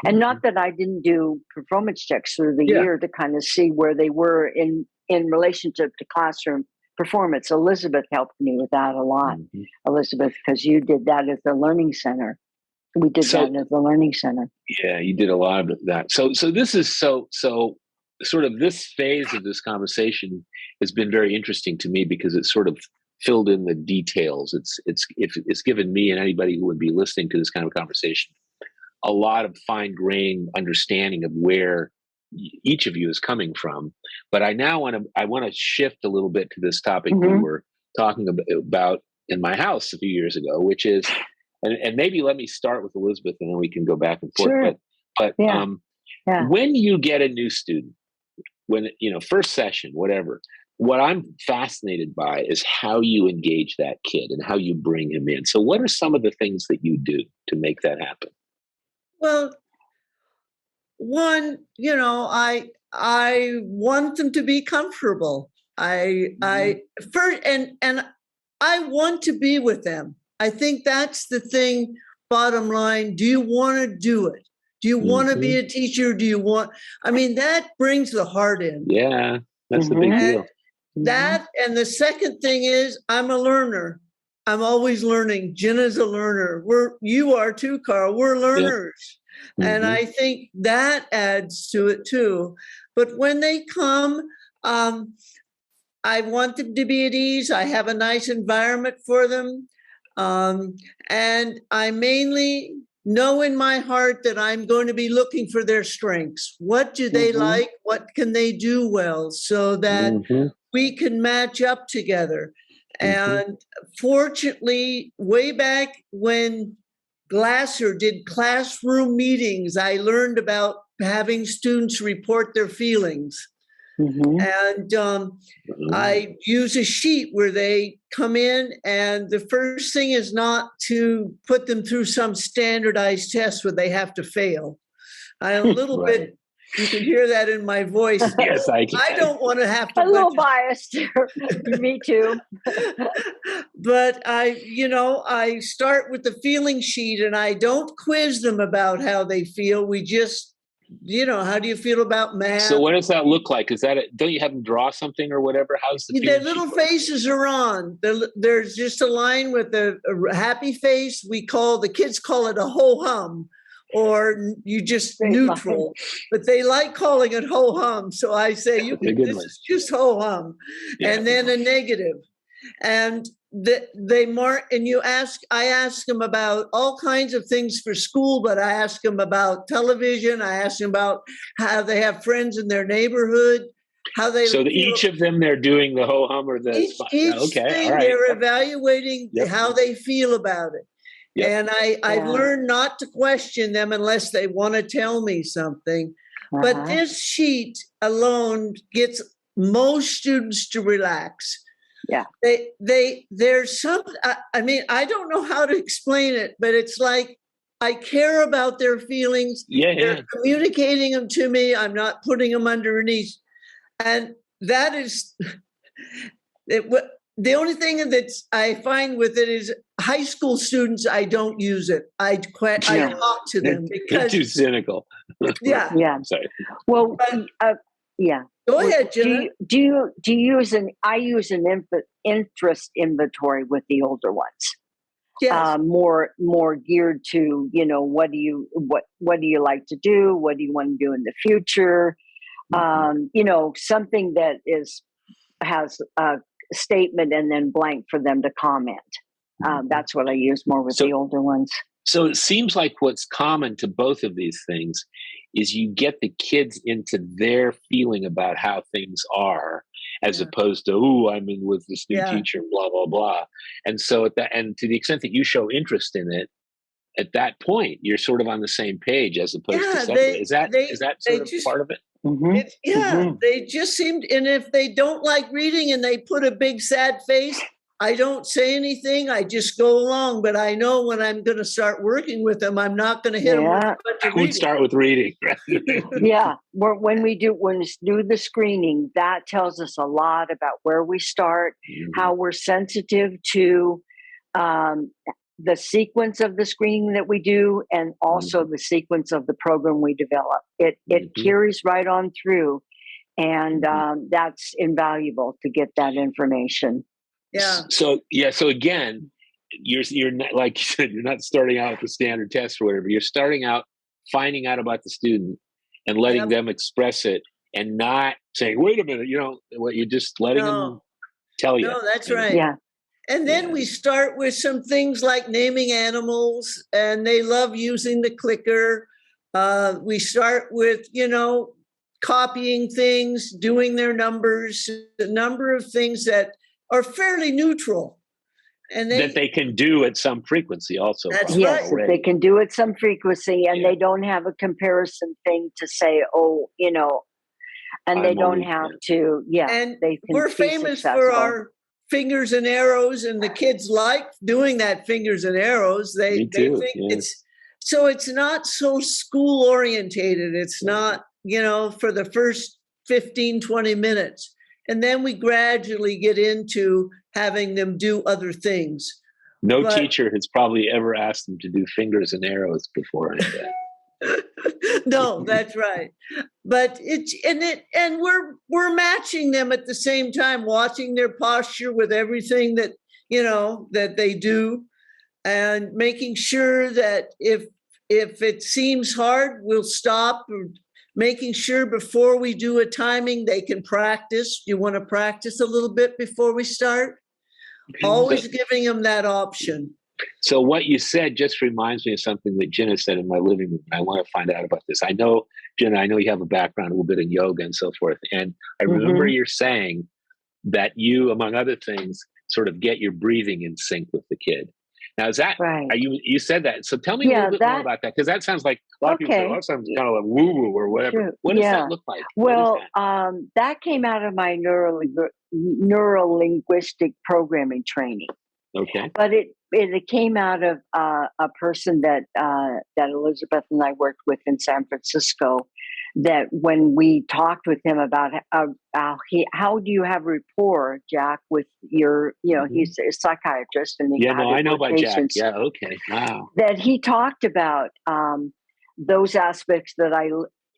And not that I didn't do performance checks through the year to kind of see where they were in relationship to classroom performance. Elizabeth helped me with that a lot. Elizabeth, because you did that at the Learning Center. We did that at the Learning Center. Yeah, you did a lot of that. So this is so sort of this phase of this conversation has been very interesting to me because it's sort of filled in the details. It's given me and anybody who would be listening to this kind of conversation a lot of fine-grained understanding of where each of you is coming from. But I want to shift a little bit to this topic we were talking about in my house a few years ago, which is, and maybe let me start with Elizabeth, and then we can go back and forth. Sure. But when you get a new student, when first session, whatever, what I'm fascinated by is how you engage that kid and how you bring him in. So what are some of the things that you do to make that happen? Well, one, I want them to be comfortable. I first, and I want to be with them. I think that's the thing. Bottom line, do you want to do it? Do you want to be a teacher? That brings the heart in. Yeah, that's the big deal. That, and the second thing is, I'm a learner. I'm always learning. Gina's a learner. You are too, Carl. We're learners. And I think that adds to it too. But when they come, I want them to be at ease. I have a nice environment for them. And I mainly know in my heart that I'm going to be looking for their strengths. What do they like? What can they do well, so that we can match up together? And fortunately, way back when Glasser did classroom meetings, I learned about having students report their feelings. And I use a sheet where they come in, and the first thing is not to put them through some standardized test where they have to fail. A little bit, you can hear that in my voice. Yes, I can. I don't want to have to. A little biased. Me too. But I start with the feeling sheet, and I don't quiz them about how they feel. We just, how do you feel about math? So what does that look like? Is that don't you have them draw something or whatever? How's the their little faces are on? There's just a line with a happy face. The kids call it a ho-hum, or you just neutral. But they like calling it ho-hum. So I say, this is just ho-hum. Yeah. And then a negative. And they mark, and I ask them about all kinds of things for school, but I ask them about television. I ask them about how they have friends in their neighborhood, how they. So each of them, they're doing the ho hum or the. Each thing, all right. They're evaluating how they feel about it. Yep. And I've learned not to question them unless they want to tell me something. But this sheet alone gets most students to relax. Yeah. There's something, I don't know how to explain it, but it's like, I care about their feelings. They're communicating them to me. I'm not putting them underneath. And that is, the only thing that I find with it is high school students, I don't use it. I talk to them because. They're too cynical. Yeah. I'm sorry. Well, Go ahead, Gina. Do you use I use an interest inventory with the older ones. Yes. More geared to, what do you like to do? What do you want to do in the future? Something that has a statement and then blank for them to comment. That's what I use more with the older ones. So it seems like what's common to both of these things is you get the kids into their feeling about how things are, as opposed to, I'm in with this new teacher, blah, blah, blah. And so and to the extent that you show interest in it, at that point, you're sort of on the same page as opposed to separate. Is that sort of part of it? They just seemed, and if they don't like reading and they put a big sad face, I don't say anything. I just go along, but I know when I'm going to start working with them, I'm not going to hit them with a bunch of reading. I would start with reading. Yeah. When we do the screening, that tells us a lot about where we start, how we're sensitive to the sequence of the screening that we do, and also the sequence of the program we develop. It carries right on through, and that's invaluable to get that information. Yeah. So again, you're not, like you said, you're not starting out with the standard test or whatever. You're starting out finding out about the student and letting them express it, and not saying, "Wait a minute," you're just letting them tell you. No, that's right. Yeah. And then we start with some things like naming animals, and they love using the clicker. We start with, copying things, doing their numbers, a number of things that are fairly neutral. And that they can do at some frequency also. That's yes, right. They can do at some frequency, and they don't have a comparison thing to say, and they don't have to, and they can we're be famous successful. for our fingers and arrows, and the kids like doing that fingers and arrows. They think it's not so school orientated. It's not, for the first 15, 20 minutes. And then we gradually get into having them do other things. No teacher has probably ever asked them to do fingers and arrows before. No, that's right. But we're matching them at the same time, watching their posture with everything that, that they do, and making sure that if it seems hard, we'll stop, or making sure before we do a timing, they can practice. You want to practice a little bit before we start? Always giving them that option. So what you said just reminds me of something that Gina said in my living room. I want to find out about this. I know, Gina, you have a background a little bit in yoga and so forth. And I remember you're saying that you, among other things, sort of get your breathing in sync with the kid. Now, is that, right? You said that. So tell me a little bit more about that, because that sounds like a lot of people say, that sounds kind of like woo-woo or whatever. Sure. What does that look like? Well, that came out of my neuro-linguistic programming training. Okay. But it came out of a person that Elizabeth and I worked with in San Francisco, that when we talked with him about how do you have rapport, Jack, with your, he's a psychiatrist. And I know about patients, Jack. Yeah, okay. Wow. That he talked about those aspects that I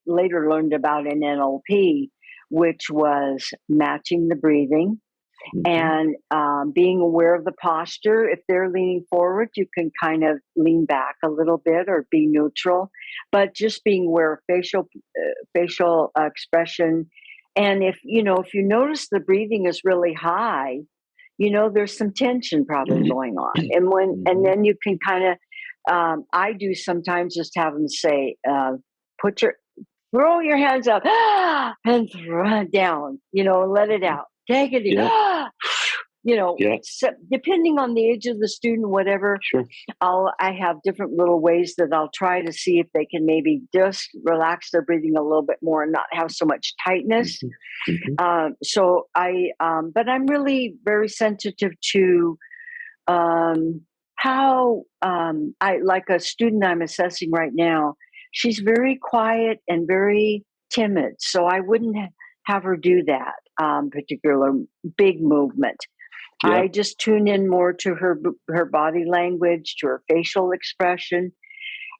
later learned about in NLP, which was matching the breathing, and being aware of the posture. If they're leaning forward, you can kind of lean back a little bit or be neutral, but just being aware of facial expression. And if you notice the breathing is really high, there's some tension probably going on. And then you can kind of, I do sometimes just have them say, throw your hands up and throw it down, let it out. Take it in. So depending on the age of the student, whatever, I have different little ways that I'll try to see if they can maybe just relax their breathing a little bit more and not have so much tightness. So but I'm really very sensitive to how I like a student I'm assessing right now. She's very quiet and very timid, so I wouldn't have her do that particular big movement. I just tune in more to her body language, to her facial expression,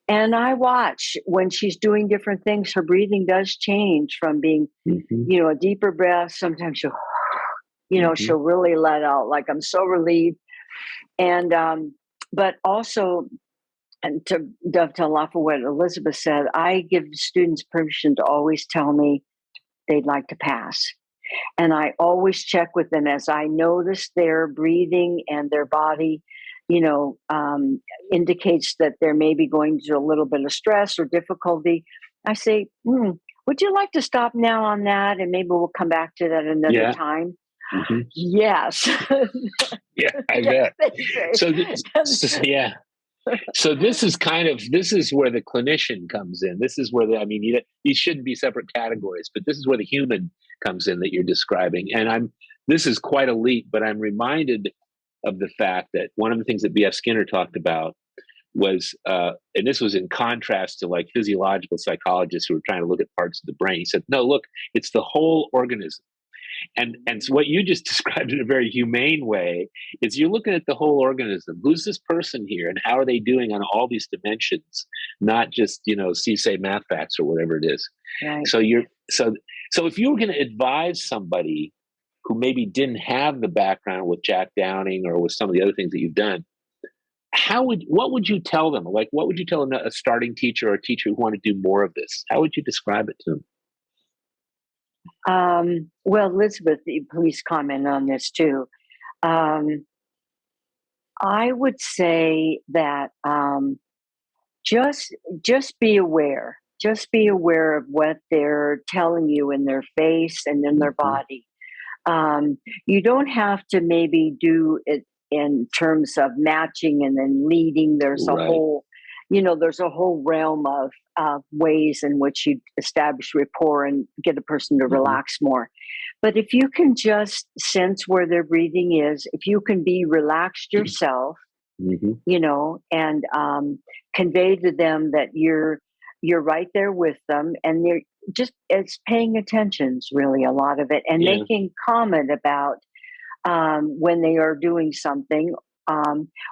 and I watch when she's doing different things. Her breathing does change from being, a deeper breath. Sometimes she'll, she'll really let out, like, I'm so relieved, and but also. And to dovetail off of what Elizabeth said, I give students permission to always tell me they'd like to pass. And I always check with them as I notice their breathing and their body, indicates that they're maybe going through a little bit of stress or difficulty. I say, would you like to stop now on that? And maybe we'll come back to that another time. Yes. Yeah, I bet. So this is where the clinician comes in. This is where these shouldn't be separate categories, but this is where the human comes in that you're describing. And this is quite a leap, but I'm reminded of the fact that one of the things that B.F. Skinner talked about was, and this was in contrast to like physiological psychologists who were trying to look at parts of the brain. He said, no, look, it's the whole organism. And so what you just described in a very humane way is you're looking at the whole organism. Who's this person here, and how are they doing on all these dimensions? Not just say math facts or whatever it is. Right. So so if you were going to advise somebody who maybe didn't have the background with Jack Downing or with some of the other things that you've done, what would you tell them? Like, what would you tell a starting teacher or a teacher who want to do more of this? How would you describe it to them? Well, Elizabeth, please comment on this too. I would say that just be aware. Just be aware of what they're telling you in their face and in their body. You don't have to maybe do it in terms of matching and then leading. There's a whole, there's a whole realm of ways in which you establish rapport and get a person to relax more. But if you can just sense where their breathing is, if you can be relaxed yourself, and convey to them that you're right there with them, and they're just, it's paying attention is really a lot of it, and making comment about when they are doing something,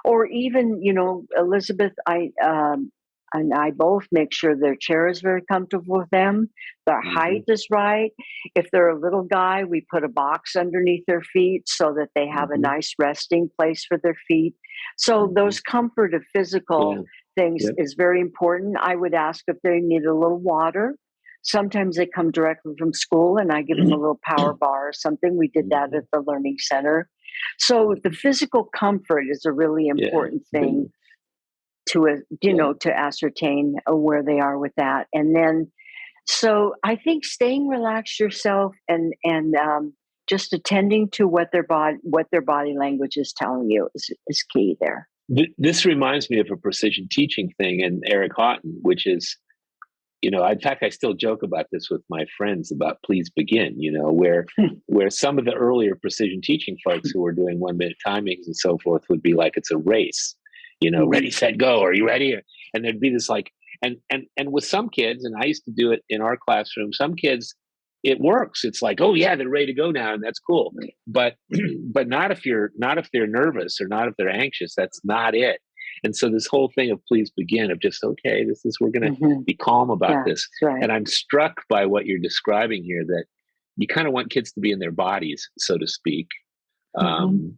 or even, Elizabeth, and I both make sure their chair is very comfortable with them. Their height is right. If they're a little guy, we put a box underneath their feet so that they have a nice resting place for their feet. So those comfort of physical things is very important. I would ask if they need a little water. Sometimes they come directly from school and I give them a little power bar or something. We did that at the Learning Center. So the physical comfort is a really important thing to, to ascertain where they are with that. And then, so I think staying relaxed yourself and just attending to what their body language is telling you is key there. This reminds me of a precision teaching thing in Eric Haughton, which is, in fact, I still joke about this with my friends about Please Begin, where some of the earlier precision teaching folks who were doing 1 minute timings and so forth would be like, it's a race, ready, set, go. Are you ready? And there'd be this like, and with some kids, and I used to do it in our classroom, some kids, it works. It's like, oh yeah, they're ready to go now. And that's cool. But not if they're nervous or not if they're anxious. That's not it. And so this whole thing of Please Begin, of just, okay, we're going to be calm about this. Right. And I'm struck by what you're describing here, that you kind of want kids to be in their bodies, so to speak. And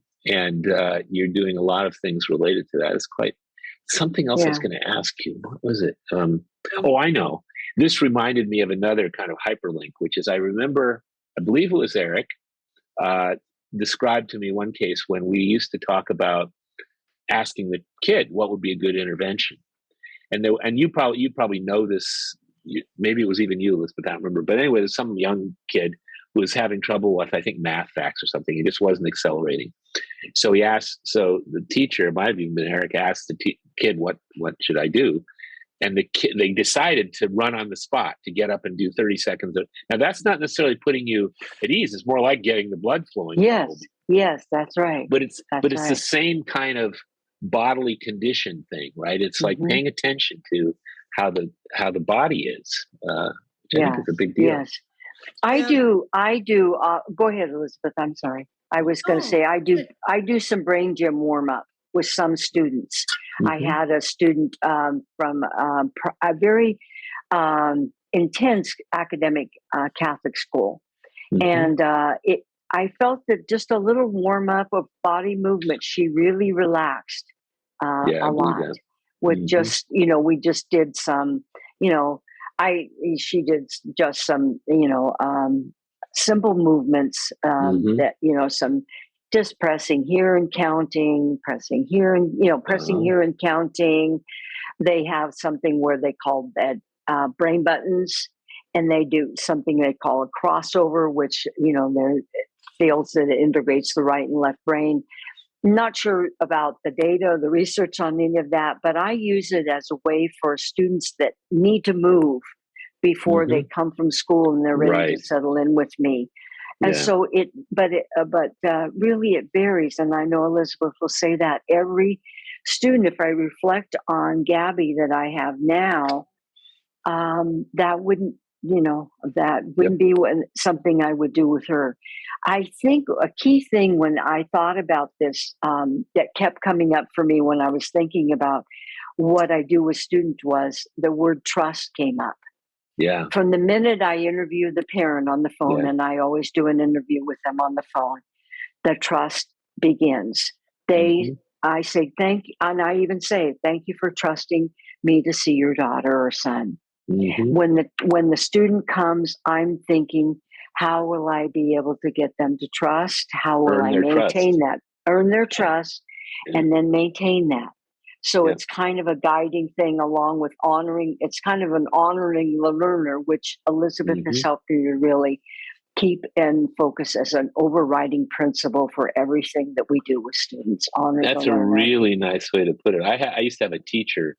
you're doing a lot of things related to that. It's quite something else I was going to ask you. What was it? Oh, I know. This reminded me of another kind of hyperlink, which is I believe it was Eric, described to me one case when we used to talk about asking the kid what would be a good intervention. And you probably know this, maybe it was even you, Elizabeth, I don't remember. But anyway, there's some young kid who was having trouble with, I think, math facts or something. He just wasn't accelerating. So the teacher, it might have even been Eric, asked the kid, what should I do? And they decided to run on the spot, to get up and do 30 seconds. Now, that's not necessarily putting you at ease. It's more like getting the blood flowing. Yes, that's right. But it's the same kind of bodily condition thing, right? It's like paying attention to how the body is. Which I think is a big deal. Yes, I do. Go ahead, Elizabeth. I'm sorry. I was going to say I do some brain gym warm up with some students. I had a student from a very intense academic Catholic school, and I felt that just a little warm up of body movement, she really relaxed a lot. With just, we just did some, she did just some, simple movements that, some just pressing here and counting, pressing here and, pressing here and counting. They have something where they call that brain buttons, and they do something they call a crossover, which, there feels that it integrates the right and left brain. Not sure about the data or the research on any of that, but I use it as a way for students that need to move before they come from school and they're ready to settle in with me. And so really it varies. And I know Elizabeth will say that every student, if I reflect on Gabby that I have now, that wouldn't be something I would do with her. I think a key thing when I thought about this that kept coming up for me when I was thinking about what I do with students was the word trust came up. Yeah. From the minute I interview the parent on the phone, and I always do an interview with them on the phone, the trust begins. I say thank you, and I even say thank you for trusting me to see your daughter or son. When the student comes, I'm thinking, how will I be able to get them to trust? How will I maintain that? Earn their trust. and then maintain that. So it's kind of a guiding thing along with honoring. It's kind of an honoring the learner, which Elizabeth has helped you to really keep in focus as an overriding principle for everything that we do with students. Honor That's the a learner. really nice way to put it. I used to have a teacher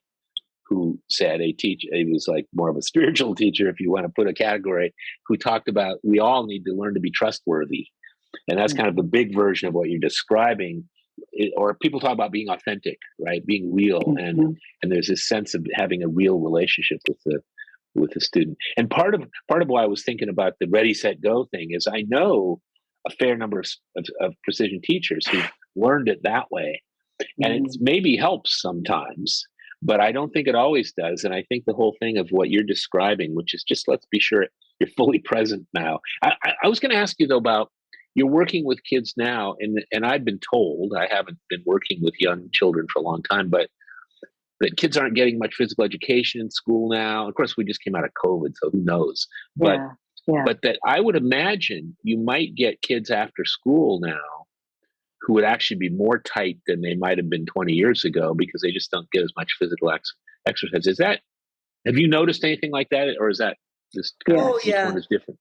who said, he was like more of a spiritual teacher, if you want to put a category, who talked about we all need to learn to be trustworthy. And that's kind of a big version of what you're describing. Or people talk about being authentic, right? Being real. And there's this sense of having a real relationship with the student. And part of why I was thinking about the Ready, Set, Go thing is I know a fair number of precision teachers who learned it that way. And it maybe helps sometimes, but I don't think it always does. And I think the whole thing of what you're describing, which is just, let's be sure you're fully present now. I was going to ask you though about, you're working with kids now, and I've been told, I haven't been working with young children for a long time, but that kids aren't getting much physical education in school now. Of course, we just came out of COVID, so who knows? But that I would imagine you might get kids after school now who would actually be more tight than they might have been 20 years ago because they just don't get as much physical exercise. Have you noticed anything like that, or is that just kind of each one is different?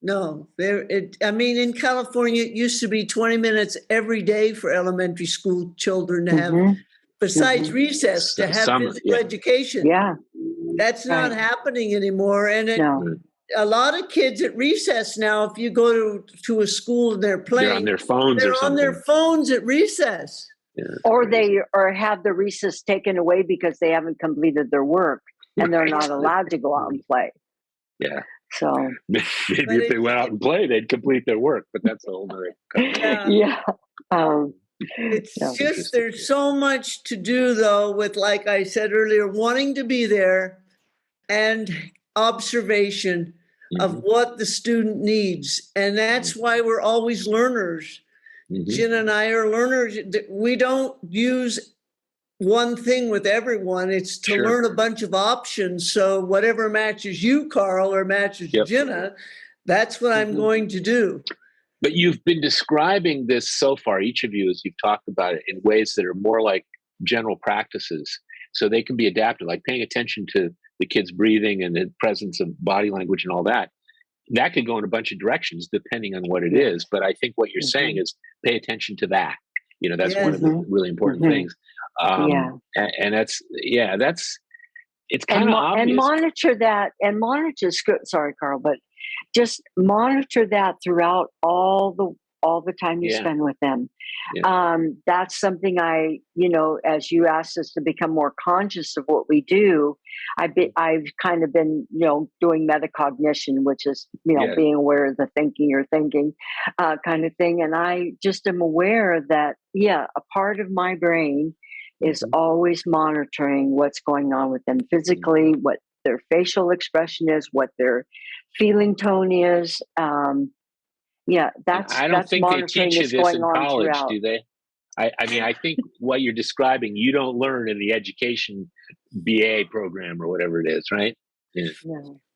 No, in California, it used to be 20 minutes every day for elementary school children to have, besides recess, to have physical education. Yeah. That's not happening anymore. And a lot of kids at recess now, if you go to a school and they're playing, they're on their phones they're on their phones at recess. Yeah, or they have the recess taken away because they haven't completed their work and they're not allowed to go out and play. Yeah. So maybe if they went out and played, they'd complete their work, but that's a whole other. It's just, there's so much to do though with, like I said earlier, wanting to be there and observation of what the student needs. And that's why we're always learners. Gina and I are learners. We don't use one thing with everyone. It's to learn a bunch of options. So whatever matches you, Carl, or matches Gina, that's what I'm going to do. But you've been describing this so far, each of you, as you've talked about it, in ways that are more like general practices. So they can be adapted, like paying attention to the kids' breathing and the presence of body language and all that. That could go in a bunch of directions depending on what it is. But I think what you're saying is pay attention to that. That's one of the really important things. And it's kind of obvious. And monitor that, sorry, Carl, but just monitor that throughout all the time you spend with them. That's something as you asked us to become more conscious of what we do, I've kind of been, doing metacognition, which is, being aware of the thinking you're thinking kind of thing. And I just am aware that, a part of my brain is always monitoring what's going on with them physically, what their facial expression is, what their feeling tone is. I don't think they teach you this in college, do they? I think what you're describing, you don't learn in the education BA program or whatever it is, right? Yeah.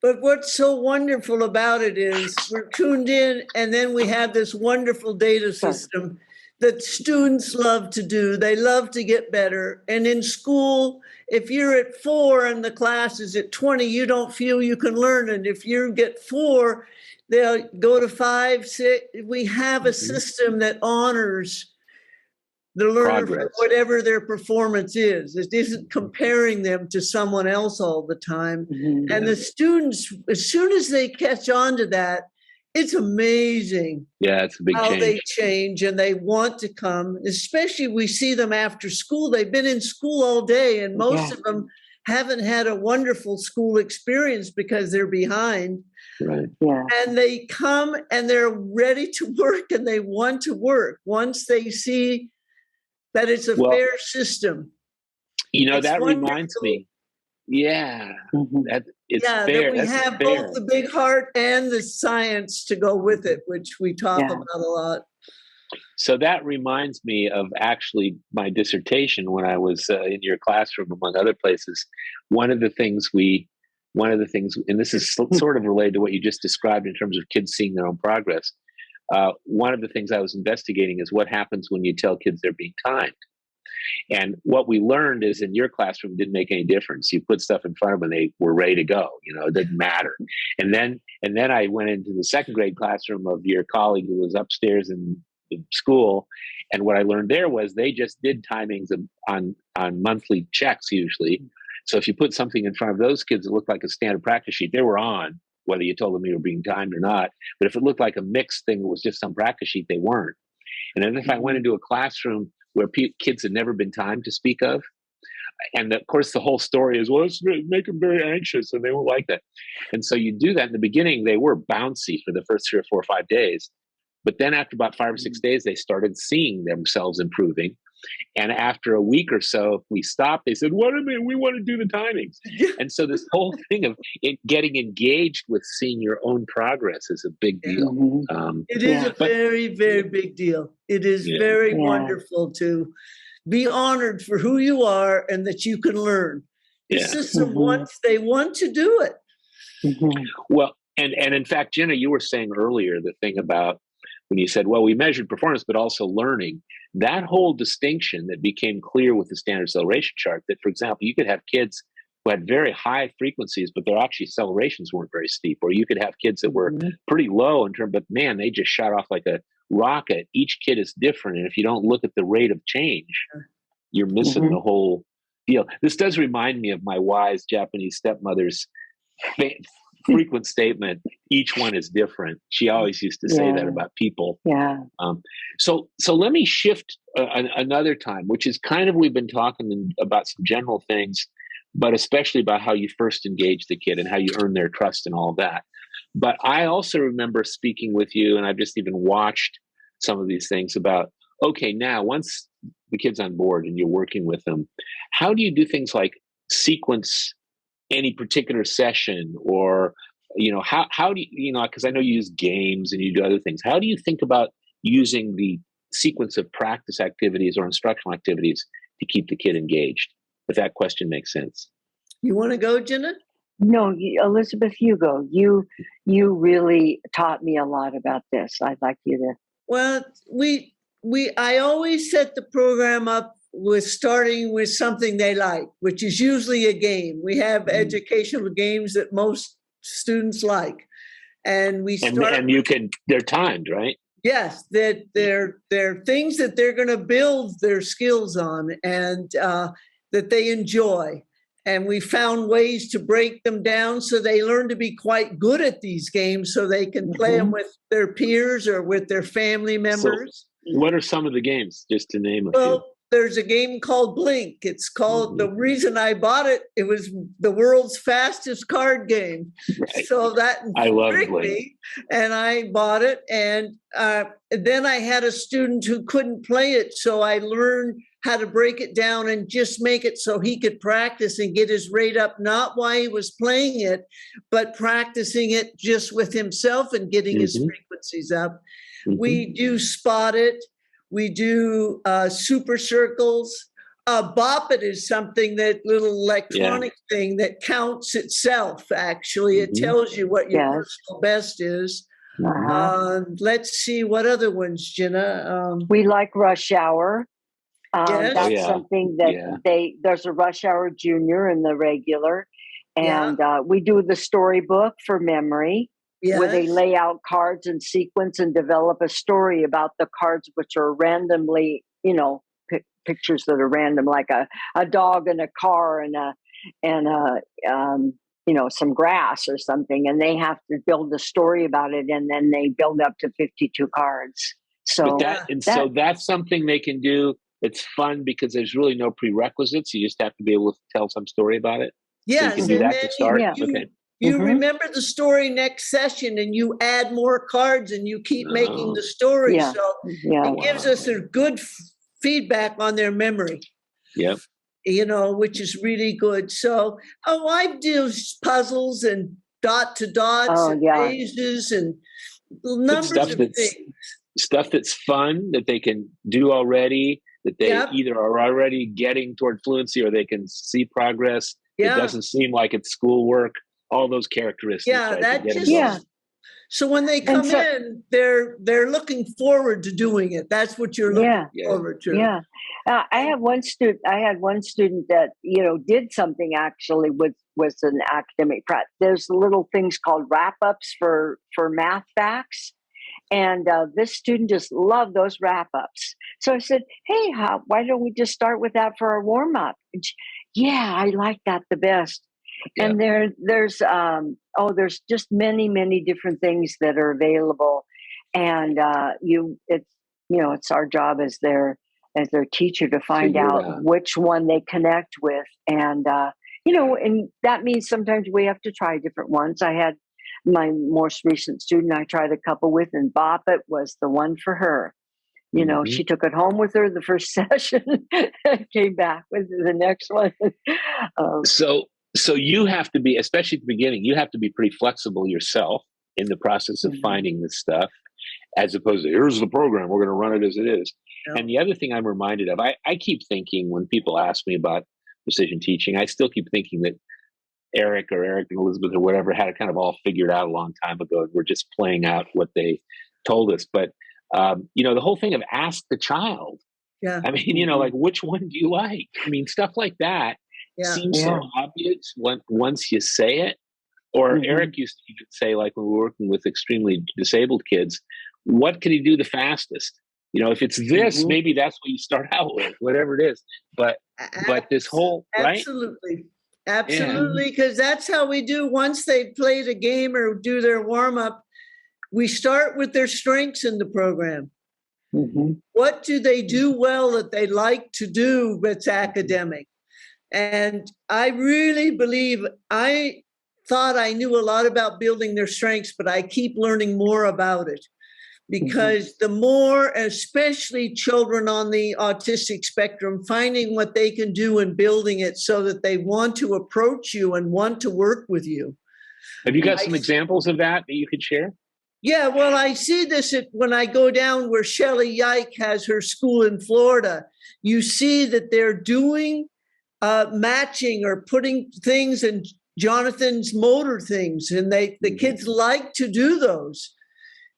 But what's so wonderful about it is we're tuned in, and then we have this wonderful data system that students love to do. They love to get better. And in school, if you're at 4 and the class is at 20, you don't feel you can learn. And if you get 4, they'll go to 5, 6. We have a system that honors the learner for whatever their performance is. It isn't comparing them to someone else all the time. And the students, as soon as they catch on to that, it's amazing. Yeah, it's a big how change. They change and they want to come. Especially we see them after school. They've been in school all day, and most of them haven't had a wonderful school experience because they're behind. Right. Yeah. And they come and they're ready to work and they want to work once they see that it's a fair system. That reminds me. Yeah. That it's fair. That we have both the big heart and the science to go with it, which we talk about a lot. So that reminds me of actually my dissertation when I was in your classroom, among other places. One of the things, and this is sort of related to what you just described in terms of kids seeing their own progress. one of the things I was investigating is what happens when you tell kids they're being timed. And what we learned is in your classroom, it didn't make any difference. You put stuff in front of them, they were ready to go. It didn't matter. And then I went into the second grade classroom of your colleague who was upstairs in the school. And what I learned there was they just did timings on monthly checks usually. So if you put something in front of those kids that looked like a standard practice sheet, they were on, whether you told them you were being timed or not. But if it looked like a mixed thing that was just some practice sheet, they weren't. And then if I went into a classroom where kids had never been timed to speak of, and of course the whole story is, well, it's make them very anxious and they won't like that. And so you do that in the beginning, they were bouncy for the first 3 or 4 or 5 days. But then after about 5 or 6 days, they started seeing themselves improving. And after a week or so, we stopped. They said, "What a minute, we want to do the timings." And so this whole thing of getting engaged with seeing your own progress is a big deal. It is a very, very big deal. It is very wonderful to be honored for who you are and that you can learn. The system wants, they want to do it. Well, and in fact, Gina, you were saying earlier the thing about when you said, well, we measured performance, but also learning. That whole distinction that became clear with the standard acceleration chart, that, for example, you could have kids who had very high frequencies, but their actually accelerations weren't very steep. Or you could have kids that were pretty low in terms, but man, they just shot off like a rocket. Each kid is different. And if you don't look at the rate of change, you're missing the whole deal. This does remind me of my wise Japanese stepmother's frequent statement, each one is different. She always used to say that about people. So let me shift another time, which is kind of, we've been talking about some general things, but especially about how you first engage the kid and how you earn their trust and all that. But I also remember speaking with you, and I've just even watched some of these things about, okay, now once the kid's on board and you're working with them, how do you do things like sequence any particular session, or how do you because I know you use games and you do other things. How do you think about using the sequence of practice activities or instructional activities to keep the kid engaged? If that question makes sense. You want to go, Gina? No, Elizabeth, you go. You really taught me a lot about this. I'd like you to. Well, I always set the program up with starting with something they like, which is usually a game. We have educational games that most students like, and we start. And they're timed, right? Yes, that they're things that they're going to build their skills on, and that they enjoy. And we found ways to break them down so they learn to be quite good at these games, so they can play them with their peers or with their family members. So what are some of the games, just to name a few? There's a game called Blink. It's called, the reason I bought it, it was the world's fastest card game. Right. So that intrigued me, and I bought it. And then I had a student who couldn't play it, so I learned how to break it down and just make it so he could practice and get his rate up, not while he was playing it, but practicing it just with himself and getting his frequencies up. We do Spot It. We do super circles. Bop It is something, that little electronic thing that counts itself, actually. It tells you what your personal best is. Let's see, what other ones, Gina? We like Rush Hour. That's something that there's a Rush Hour Junior and the regular. And we do the storybook for memory. Where they lay out cards in sequence and develop a story about the cards, which are randomly, pictures that are random, like a dog and a car and some grass or something, and they have to build a story about it, and then they build up to 52 cards. So so that's something they can do. It's fun because there's really no prerequisites. You just have to be able to tell some story about it. Yes, so you can do that to start. You remember the story next session, and you add more cards, and you keep making the story. So it gives us a good feedback on their memory. Yep. Which is really good. So, I do puzzles and dot to dots and phases and numbers of things. Stuff that's fun that they can do already, that they either are already getting toward fluency or they can see progress. It doesn't seem like it's schoolwork. All those characteristics. So when they come in, they're looking forward to doing it. That's what you're looking forward to. Yeah. I had one student that, did something actually with an academic practice. There's little things called wrap-ups for math facts. And this student just loved those wrap-ups. So I said, hey, why don't we just start with that for our warm-up? And I like that the best. Yeah. And there's just many, many different things that are available. And it's our job as their teacher to find out which one they connect with. And, and that means sometimes we have to try different ones. I had my most recent student I tried a couple with, and Bop It was the one for her. She took it home with her the first session and came back with the next one. So you have to be, especially at the beginning, you have to be pretty flexible yourself in the process of finding this stuff, as opposed to, here's the program, we're going to run it as it is. Yep. And the other thing I'm reminded of, I keep thinking when people ask me about precision teaching, I still keep thinking that Eric and Elizabeth or whatever had it kind of all figured out a long time ago. We're just playing out what they told us. But, the whole thing of ask the child. Yeah. I mean, like, which one do you like? I mean, stuff like that seems so obvious once you say it. Or Eric used to even say, like, when we were working with extremely disabled kids, what can he do the fastest? If it's this, maybe that's what you start out with, whatever it is. But this whole, right? Absolutely, because that's how we do. Once they've played a game or do their warm-up, we start with their strengths in the program. What do they do well that they like to do that's academic? And I really believe, I thought I knew a lot about building their strengths, but I keep learning more about it. Because the more, especially children on the autistic spectrum, finding what they can do and building it so that they want to approach you and want to work with you. Have you got some examples of that you could share? Yeah, well, I see this when I go down where Shelley Yike has her school in Florida. You see that they're doing matching or putting things in Jonathan's motor things, and the kids like to do those.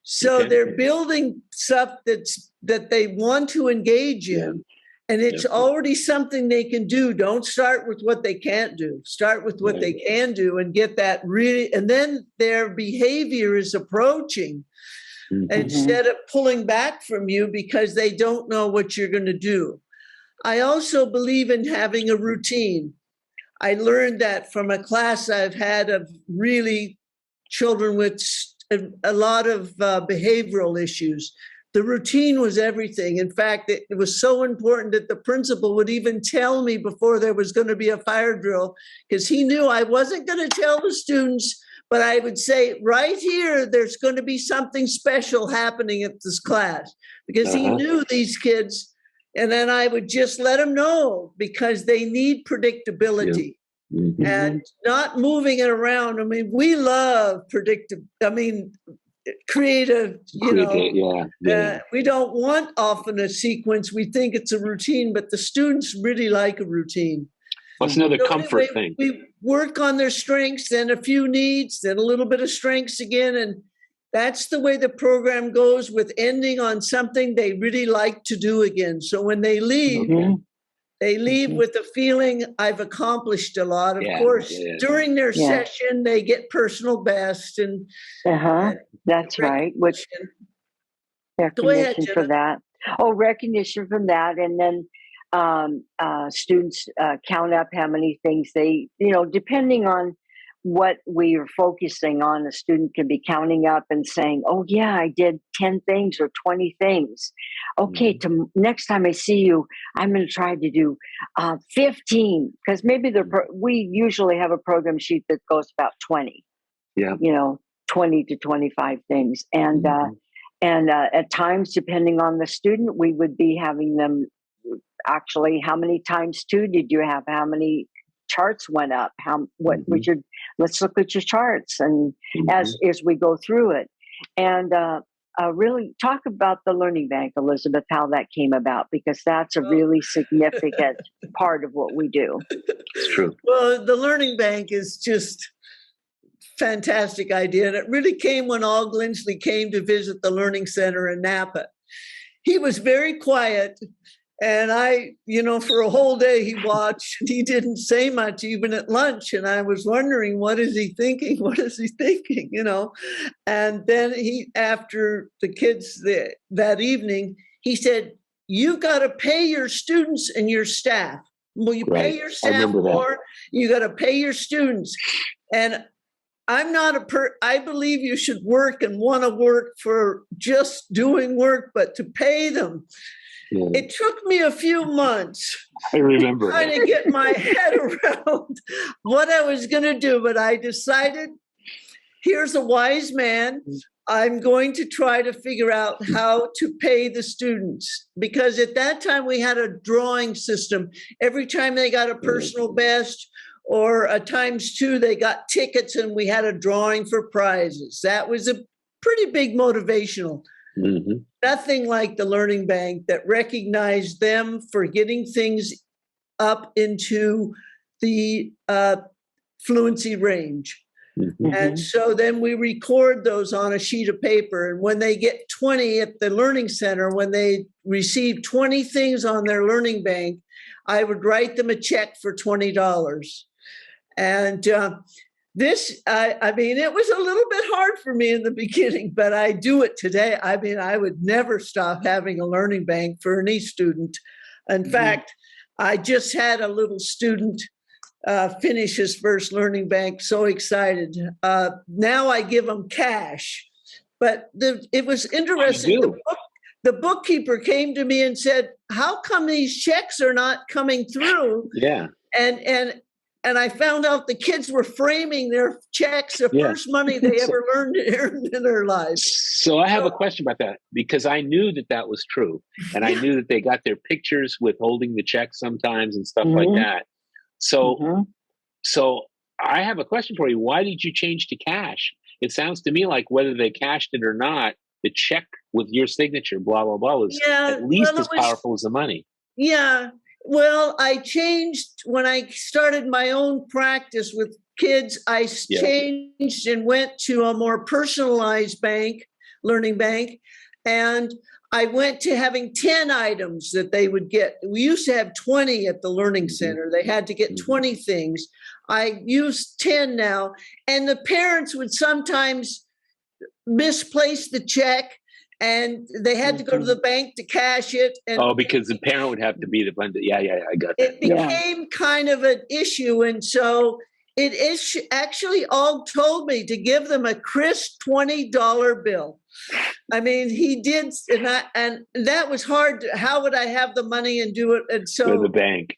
So they're building stuff that they want to engage in, and it's already something they can do. Don't start with what they can't do. Start with what they can do and get that really, and then their behavior is approaching instead of pulling back from you because they don't know what you're going to do. I also believe in having a routine. I learned that from a class I've had of really children with a lot of behavioral issues. The routine was everything. In fact, it was so important that the principal would even tell me before there was going to be a fire drill, because he knew I wasn't going to tell the students, but I would say, right here, there's going to be something special happening at this class, because he knew these kids. And then I would just let them know, because they need predictability. And not moving it around. I mean, we love creative, we don't want often a sequence. We think it's a routine, but the students really like a routine. What's another comfort thing? We work on their strengths, then a few needs, then a little bit of strengths again. And that's the way the program goes, with ending on something they really like to do again. So when they leave, they leave with the feeling, I've accomplished a lot. Of course, during their session, they get personal best and that's right. Which recognition for that. Recognition from that, and then students count up how many things they, depending on what we are focusing on, a student can be counting up and saying, oh yeah, I did 10 things or 20 things. Okay, next time I see you, I'm going to try to do 15, because maybe we usually have a program sheet that goes about 20, 20 to 25 things. And at times, depending on the student, we would be having them actually, how many times two did you have? How many charts went up? Let's look at your charts, and as we go through it, and really talk about the learning bank, Elizabeth, how that came about, because that's a really significant part of what we do. It's true. Well, the learning bank is just fantastic idea. And it really came when Al Glinsley came to visit the Learning Center in Napa. He was very quiet. And I, for a whole day he watched and he didn't say much even at lunch. And I was wondering, what is he thinking? What is he thinking? And then after the kids that evening, he said, you got to pay your students and your staff. Will you pay your staff more? You got to pay your students. And I'm not I believe you should work and want to work for just doing work, but to pay them. Yeah. It took me a few months. I remember trying to get my head around what I was going to do, but I decided, here's a wise man. I'm going to try to figure out how to pay the students, because at that time we had a drawing system. Every time they got a personal best or a ×2, they got tickets and we had a drawing for prizes. That was a pretty big motivational. Mm-hmm. Nothing like the Learning Bank that recognized them for getting things up into the fluency range. Mm-hmm. And so then we record those on a sheet of paper. And when they get 20 at the Learning Center, when they receive 20 things on their Learning Bank, I would write them a check for $20. And it was a little bit hard for me in the beginning, but I do it today. I would never stop having a Learning Bank for any student. In fact, I just had a little student finish his first Learning Bank. So excited. Now I give them cash. But it was interesting. The bookkeeper came to me and said, how come these checks are not coming through? Yeah. And I found out the kids were framing their checks, the first money they ever earned in their lives. So I have a question about that, because I knew that was true. And I knew that they got their pictures with holding the check sometimes and stuff like that. So, so I have a question for you. Why did you change to cash? It sounds to me like whether they cashed it or not, the check with your signature, blah, blah, blah, was at least as powerful as the money. Yeah. Well, I changed when I started my own practice with kids. I changed and went to a more personalized Learning Bank. And I went to having 10 items that they would get. We used to have 20 at the Learning Center. They had to get 20 things. I use 10 now. And the parents would sometimes misplace the check, and they had to go to the bank to cash it. And because the parent would have to be the one. Yeah, I got that. It became kind of an issue. And so it is actually all told me to give them a crisp $20 bill. I mean, he did, and that was hard. How would I have the money and do it? And so the bank.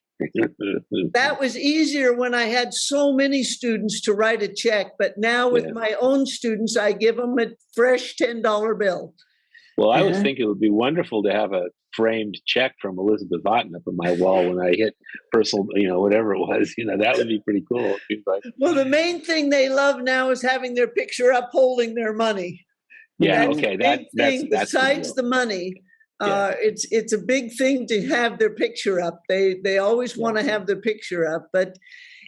That was easier when I had so many students to write a check. But now with my own students, I give them a fresh $10 bill. Well, I was thinking it would be wonderful to have a framed check from Elizabeth Haughton up on my wall when I hit personal, whatever it was. That would be pretty cool. Well, the main thing they love now is having their picture up holding their money. Yeah, that's okay. That's besides the money. It's a big thing to have their picture up. They always want to have their picture up, but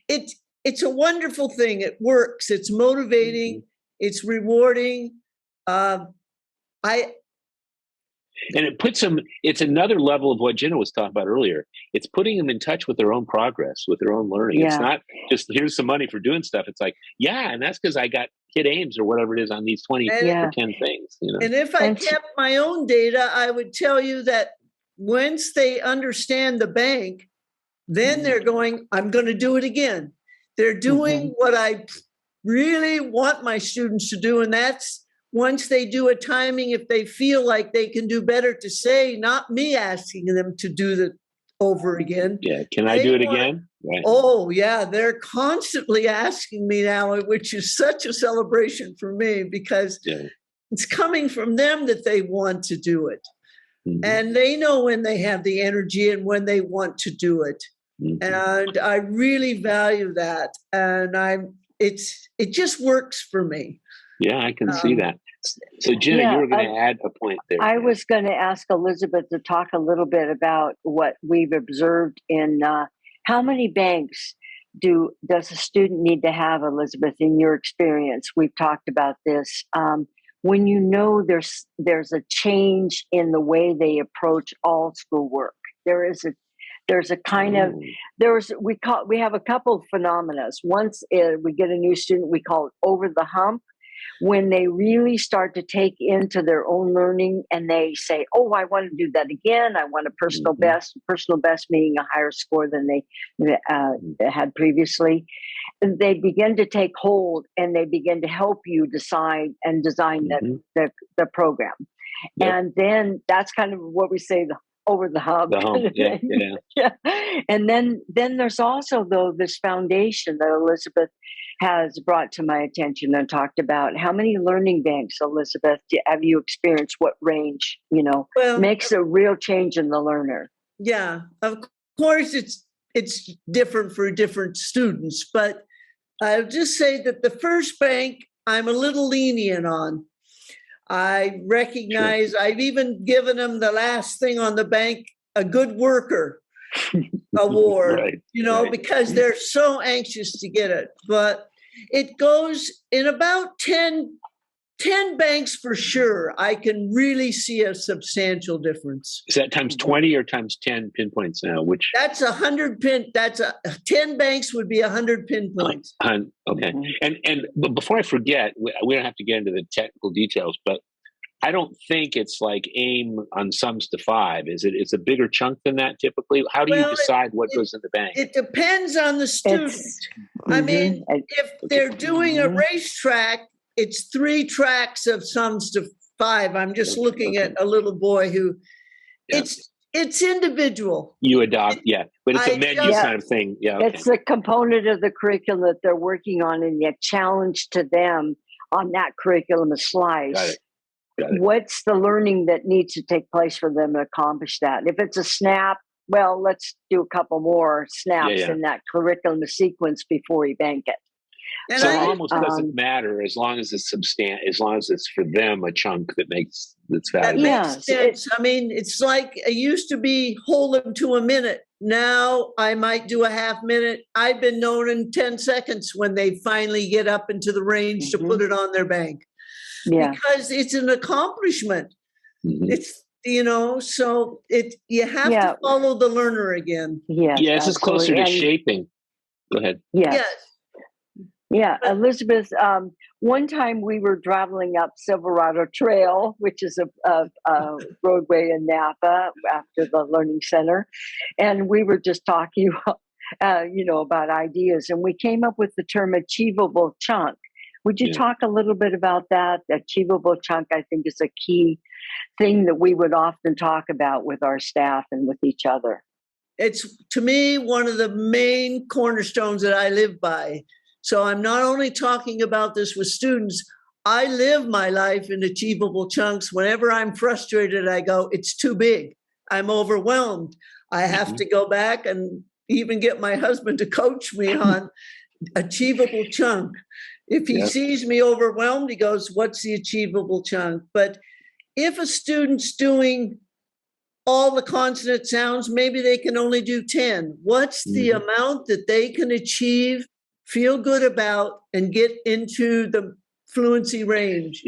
it's a wonderful thing. It works. It's motivating. It's rewarding. And it puts them, it's another level of what Gina was talking about earlier. It's putting them in touch with their own progress, with their own learning. It's not just, here's some money for doing stuff. It's like, and that's because I got hit Ames or whatever it is on these 20 or 10 things. And if I kept my own data, I would tell you that once they understand the bank, then they're going, I'm going to do it again. They're doing what I really want my students to do. And that's, once they do a timing, if they feel like they can do better, to say, not me asking them to do it over again. Yeah, can I do it again? Right. Oh, yeah, they're constantly asking me now, which is such a celebration for me, because it's coming from them that they want to do it. And they know when they have the energy and when they want to do it. And I really value that. And it just works for me. Yeah, I can see that. So, Gina, you were going to add a point there. I was going to ask Elizabeth to talk a little bit about what we've observed in how many banks does a student need to have, Elizabeth, in your experience? We've talked about this. When you know there's a change in the way they approach all schoolwork, there's a kind of we have a couple of phenomena. Once we get a new student, we call it over the hump, when they really start to take into their own learning and they say, oh, I want to do that again. I want a personal best meaning a higher score than they had previously. And they begin to take hold and they begin to help you decide and design the program. Yep. And then that's kind of what we say, over the hump. Yeah. And then there's also, though, this foundation that Elizabeth has brought to my attention and talked about. How many learning banks, Elizabeth, have you experienced? What range, makes a real change in the learner? Yeah, of course, it's different for different students, but I'll just say that the first bank I'm a little lenient on. I recognize I've even given them the last thing on the bank, a good worker award, because they're so anxious to get it. But it goes in about 10 banks for sure. I can really see a substantial difference. Is that times 20 or times 10 pinpoints now? Which that's 100 10 banks would be 100 pinpoints. Okay. But before I forget, we don't have to get into the technical details, but I don't think it's like aim on sums to 5. It's a bigger chunk than that typically? How do you decide what goes in the bank? It depends on the student. I mean, if they're doing a racetrack, it's 3 tracks of sums to 5. I'm just looking at a little boy who it's individual. You adopt, but it's a menu kind of thing. Yeah, okay. It's a component of the curriculum that they're working on, and the challenge to them on that curriculum is slice. Got it. What's the learning that needs to take place for them to accomplish that? If it's a snap, well, let's do a couple more snaps in that curriculum sequence before we bank it. And so it almost doesn't matter as long as it's as long as it's for them a chunk that's valuable. That makes sense. I mean, it's like it used to be hold them to a minute. Now I might do a half minute. I've been known in 10 seconds when they finally get up into the range to put it on their bank. Yeah. Because it's an accomplishment. It's so you have to follow the learner again. This is closer to shaping. Go ahead. Yeah, Elizabeth, one time we were traveling up Silverado Trail, which is a roadway in Napa after the Learning Center. And we were just talking, about ideas. And we came up with the term achievable chunk. Would you talk a little bit about that? Achievable chunk, I think, is a key thing that we would often talk about with our staff and with each other. It's, to me, one of the main cornerstones that I live by. So I'm not only talking about this with students, I live my life in achievable chunks. Whenever I'm frustrated, I go, it's too big. I'm overwhelmed. I have to go back and even get my husband to coach me on achievable chunk. If he sees me overwhelmed, he goes, what's the achievable chunk? But if a student's doing all the consonant sounds, maybe they can only do 10. What's the amount that they can achieve, feel good about, and get into the fluency range?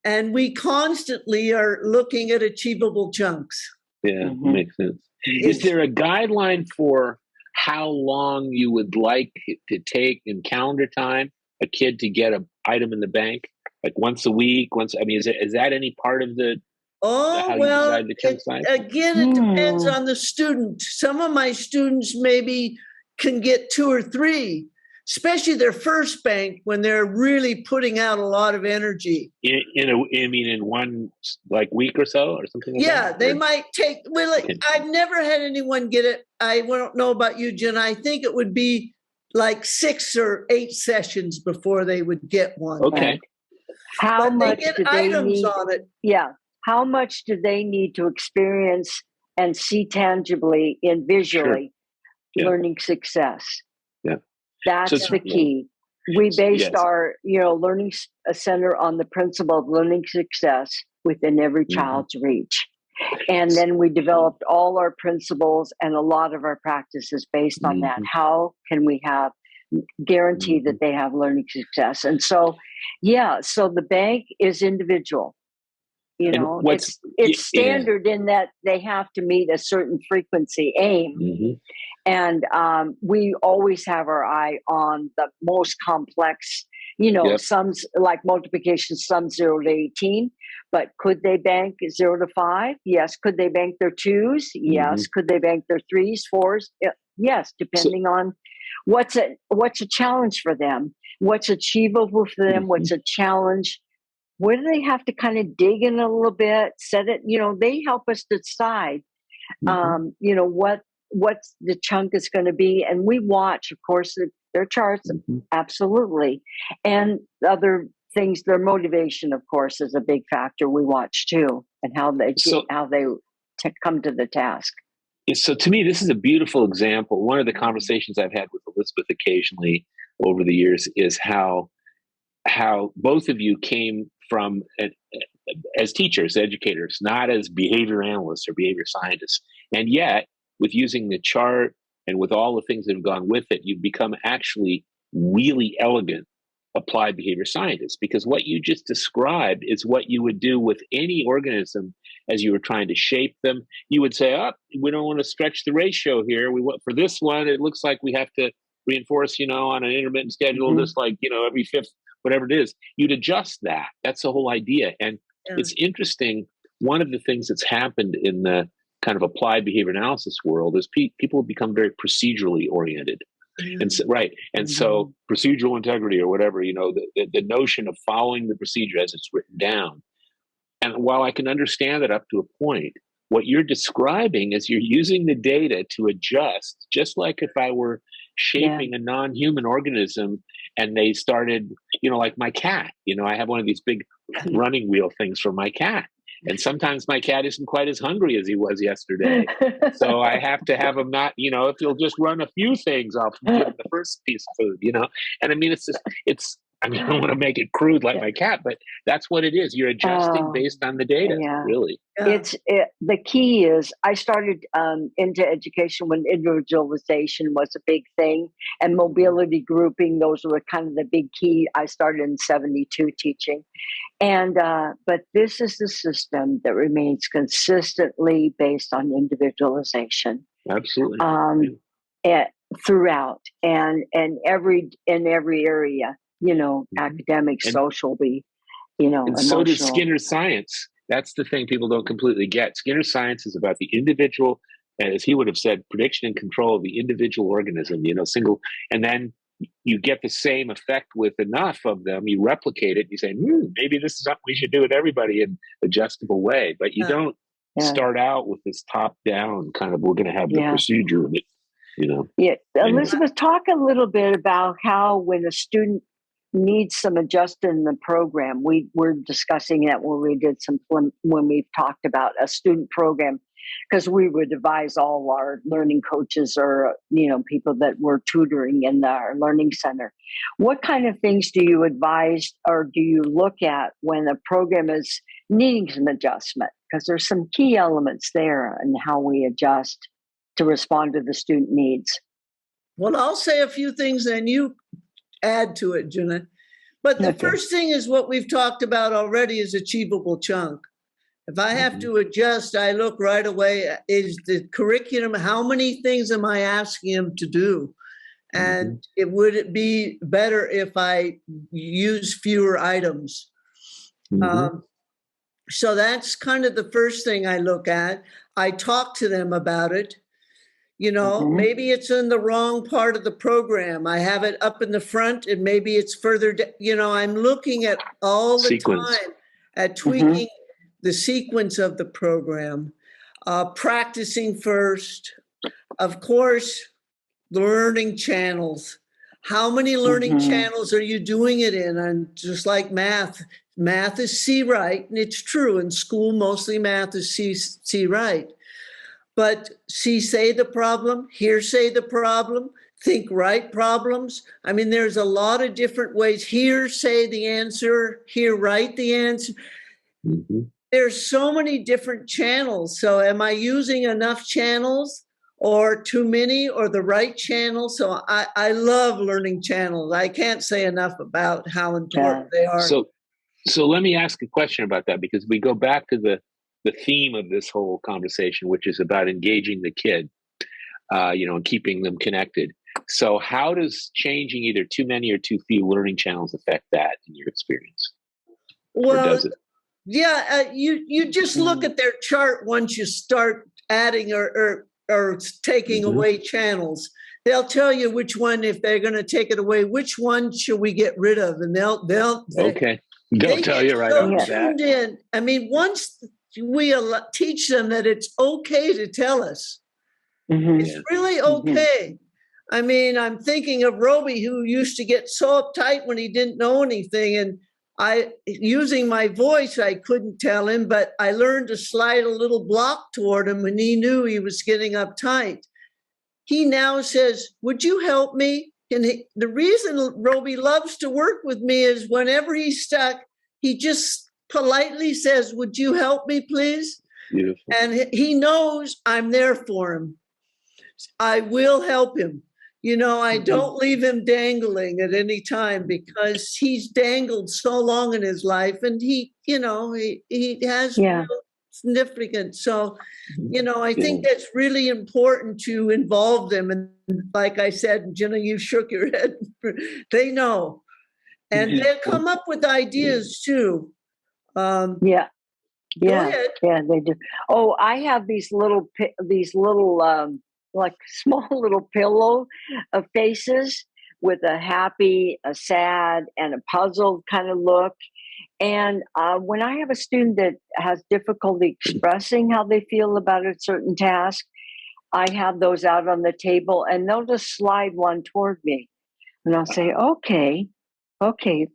And we constantly are looking at achievable chunks. Yeah, makes sense. Is there a guideline for how long you would like to take in calendar time a kid to get an item in the bank? Like once a week? Is that any part of the how you decide the chunk size? Again, it depends on the student. Some of my students maybe can get 2 or 3, especially their first bank when they're really putting out a lot of energy. In one week or so or something like that? Yeah, they might take, I've never had anyone get it. I don't know about you, Jen. I think it would be like 6 or 8 sessions before they would get one. Okay. How much they get do they items need, on it? Yeah. How much do they need to experience and see tangibly and visually learning success? Yeah. That's the key. We based our, learning center on the principle of learning success within every child's reach. And then we developed all our principles and a lot of our practices based on that. How can we have guarantee that they have learning success? And so, yeah, so the bank is individual. You know, it's standard in that they have to meet a certain frequency aim. And we always have our eye on the most complex, you know, sums like multiplication, sum 0 to 18. But could they bank 0 to 5? Yes. Could they bank their 2s? Yes. Could they bank their 3s, 4s? Yes, depending on what's a challenge for them, what's achievable for them, what's a challenge. Where do they have to kind of dig in a little bit, set it, you know, they help us decide, you know, what's the chunk is going to be. And we watch, of course, their charts, absolutely. And other things, their motivation, of course, is a big factor we watch too, and how they come to the task. So to me, this is a beautiful example. One of the conversations I've had with Elizabeth occasionally over the years is how both of you came from as teachers, educators, not as behavior analysts or behavior scientists. And yet, with using the chart and with all the things that have gone with it, you've become actually really elegant applied behavior scientists, because what you just described is what you would do with any organism as you were trying to shape them. You would say, oh, we don't want to stretch the ratio here. We want, for this one, it looks like we have to reinforce, you know, on an intermittent schedule, just like, you know, every fifth, whatever it is. You'd adjust that. That's the whole idea. And it's interesting. One of the things that's happened in the kind of applied behavior analysis world is people have become very procedurally oriented. And so, so procedural integrity or whatever, you know, the notion of following the procedure as it's written down. And while I can understand that up to a point, what you're describing is you're using the data to adjust, just like if I were shaping a non-human organism and they started, you know, like my cat, you know, I have one of these big running wheel things for my cat. And sometimes my cat isn't quite as hungry as he was yesterday. So I have to have him not, you know, if he'll just run a few things off and give him the first piece of food, you know. And I mean, I mean, I don't want to make it crude like my cat, but that's what it is. You're adjusting based on the data, really. The key is I started into education when individualization was a big thing, and mobility grouping. Those were kind of the big key. I started in 72 teaching. And, but this is the system that remains consistently based on individualization. Absolutely. Throughout and in every area, you know, academic, social, you know, and emotional. So does Skinner's science. That's the thing people don't completely get. Skinner's science is about the individual, as he would have said, prediction and control of the individual organism, you know, and then you get the same effect with enough of them, you replicate it, you say, maybe this is something we should do with everybody in an adjustable way. But you don't start out with this top-down kind of, we're going to have the procedure of it, you know. Yeah. Elizabeth, talk a little bit about how when a student needs some adjustment in the program, we were discussing that when we've talked about a student program, because we would advise all our learning coaches or, you know, people that we're tutoring in our learning center. What kind of things do you advise or do you look at when a program is needing some adjustment? Because there's some key elements there in how we adjust to respond to the student needs. Well, I'll say a few things and you add to it, Gina. But the first thing is what we've talked about already is achievable chunk. If I have to adjust, I look right away, is the curriculum, how many things am I asking them to do? And would it be better if I use fewer items? So that's kind of the first thing I look at. I talk to them about it. You know, maybe it's in the wrong part of the program. I have it up in the front and maybe it's further, you know, I'm looking at all the time at tweaking the sequence of the program, practicing first, of course, learning channels. How many learning channels are you doing it in? And just like math is see right, and it's true. In school, mostly math is see right. But see say the problem, hear say the problem, think right problems. I mean, there's a lot of different ways. Hear say the answer, hear write the answer. there's so many different channels. So am I using enough channels or too many or the right channel? So I love learning channels. I can't say enough about how important they are. So let me ask a question about that, because we go back to the theme of this whole conversation, which is about engaging the kid, and keeping them connected. So how does changing either too many or too few learning channels affect that in your experience? Well, or does it? Yeah, you just look at their chart once you start adding or taking away channels. They'll tell you which one, if they're going to take it away, which one should we get rid of, and they'll tell you right off the bat. Tuned in. I mean, once we teach them that it's okay to tell us, it's really okay. I mean, I'm thinking of Roby, who used to get so uptight when he didn't know anything, and using my voice, I couldn't tell him, but I learned to slide a little block toward him when he knew he was getting uptight. He now says, "Would you help me?" And the reason Roby loves to work with me is whenever he's stuck, he just politely says, "Would you help me, please?" Beautiful. And he knows I'm there for him. I will help him. I don't leave him dangling at any time, because he's dangled so long in his life, and he has significance. So, I think that's really important to involve them. And like I said, Gina, you shook your head. They know, and they'll come up with ideas too. Yeah, they do. Oh, I have these little like small little pillow of faces with a happy, a sad, and a puzzled kind of look. And when I have a student that has difficulty expressing how they feel about a certain task, I have those out on the table, and they'll just slide one toward me. And I'll say, okay,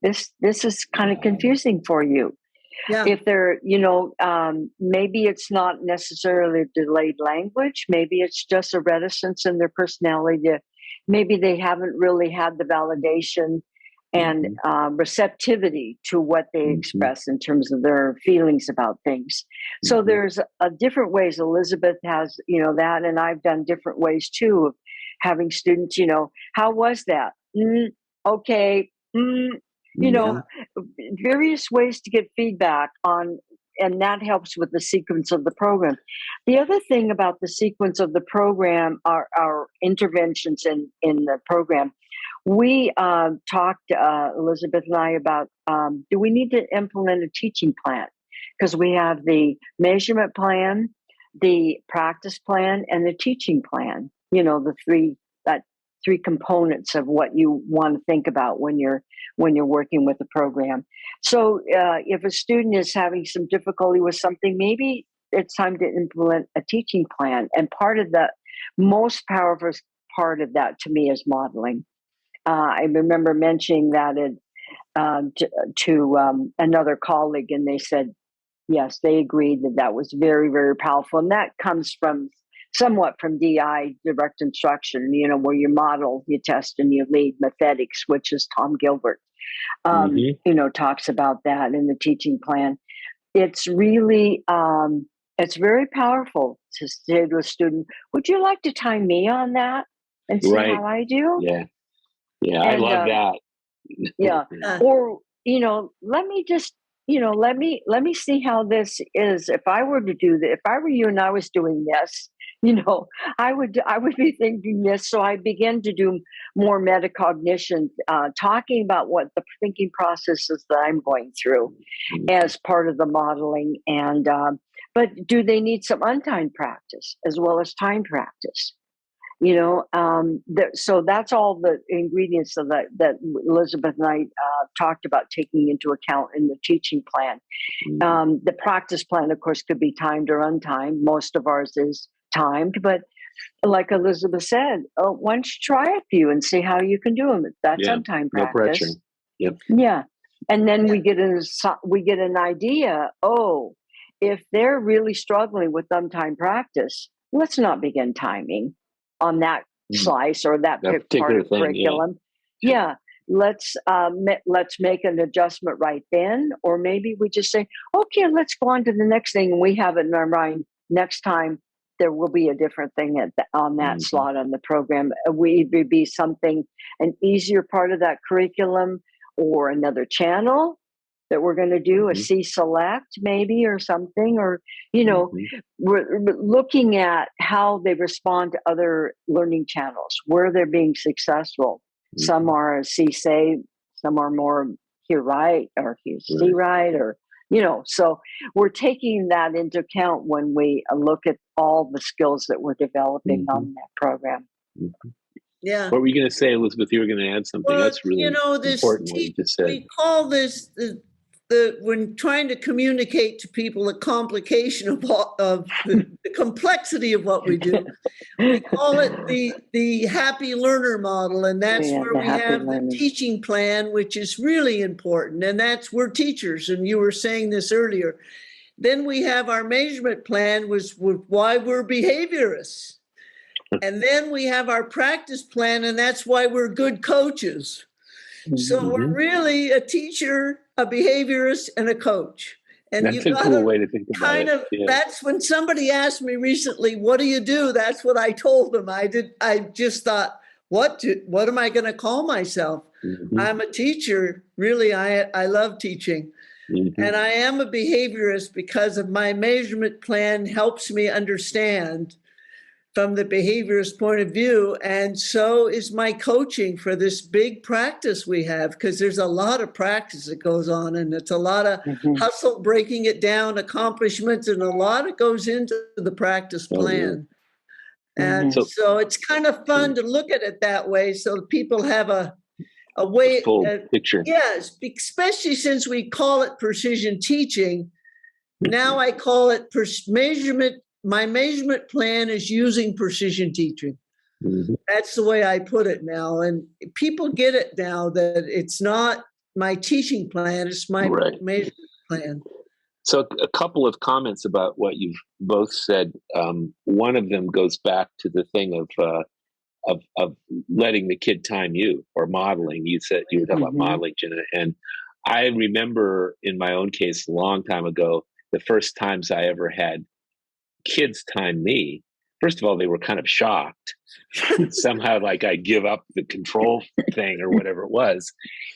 this is kind of confusing for you. Yeah. If they're, maybe it's not necessarily delayed language. Maybe it's just a reticence in their personality. Maybe they haven't really had the validation and receptivity to what they express in terms of their feelings about things. So there's different ways. Elizabeth has, that, and I've done different ways too of having students, how was that? Okay. Various ways to get feedback on, and that helps with the sequence of the program. The other thing about the sequence of the program are our interventions in the program. We talked, Elizabeth and I, about do we need to implement a teaching plan? Because we have the measurement plan, the practice plan, and the teaching plan. The three components of what you want to think about when you're working with the program. So if a student is having some difficulty with something, maybe it's time to implement a teaching plan. And part of the most powerful part of that to me is modeling. I remember mentioning that to another colleague, and they said, yes, they agreed that was very, very powerful. And that comes somewhat from DI, direct instruction, where you model, you test, and you lead. Methetics, which is Tom Gilbert, talks about that in the teaching plan. It's really, it's very powerful to say to a student, would you like to time me on that and see how I do? Yeah, I love that. Yeah. Or, let me just, let me see how this is. If I were to do that, if I were you and I was doing this, I would be thinking this. So I began to do more metacognition, talking about what the thinking processes that I'm going through as part of the modeling. And, but do they need some untimed practice as well as time practice? So that's all the ingredients of that Elizabeth and I talked about taking into account in the teaching plan. The practice plan, of course, could be timed or untimed. Most of ours is timed, but like Elizabeth said, why don't you try a few and see how you can do them? That's untimed practice. No pressure. Yep. Yeah, and then we get an idea. Oh, if they're really struggling with untimed practice, let's not begin timing on that slice or that part of the curriculum. Yeah, let's make an adjustment right then, or maybe we just say, okay, let's go on to the next thing, and we have it in our mind. Next time there will be a different thing on that slot on the program. We either be something, an easier part of that curriculum, or another channel that we're going to do, a C select maybe, or something, or, we're looking at how they respond to other learning channels, where they're being successful. Some are C save, some are more hear right or hear see right, or, so we're taking that into account when we look at all the skills that we're developing on that program. Yeah. What were you going to say, Elizabeth? You were going to add something. Well, that's really important what you just said. We call this when trying to communicate to people the complication of the complexity of what we do. We call it the happy learner model, and that's where we have the teaching plan, which is really important, and we're teachers, and you were saying this earlier. Then we have our measurement plan, which why we're behaviorists. And then we have our practice plan, and that's why we're good coaches. So we're really a teacher, a behaviorist, and a coach. And that's a cool way to think about it. That's when somebody asked me recently, what do you do? That's what I told them. I just thought, what am I going to call myself? I'm a teacher. Really, I love teaching. And I am a behaviorist because of my measurement plan helps me understand from the behaviorist point of view. And so is my coaching for this big practice we have, because there's a lot of practice that goes on, and it's a lot of hustle, breaking it down, accomplishments, and a lot of goes into the practice plan. And so it's kind of fun to look at it that way, so people have a way, full picture. Yes, especially since we call it precision teaching. Now I call it measurement. My measurement plan is using precision teaching. That's the way I put it now. And people get it now that it's not my teaching plan, it's my measurement plan. So a couple of comments about what you've both said. One of them goes back to the thing of letting the kid time you, or modeling. You said you were talking about modeling, Gina. And I remember in my own case a long time ago, the first times I ever had kids time me, first of all, they were kind of shocked. Somehow, like I give up the control thing or whatever it was.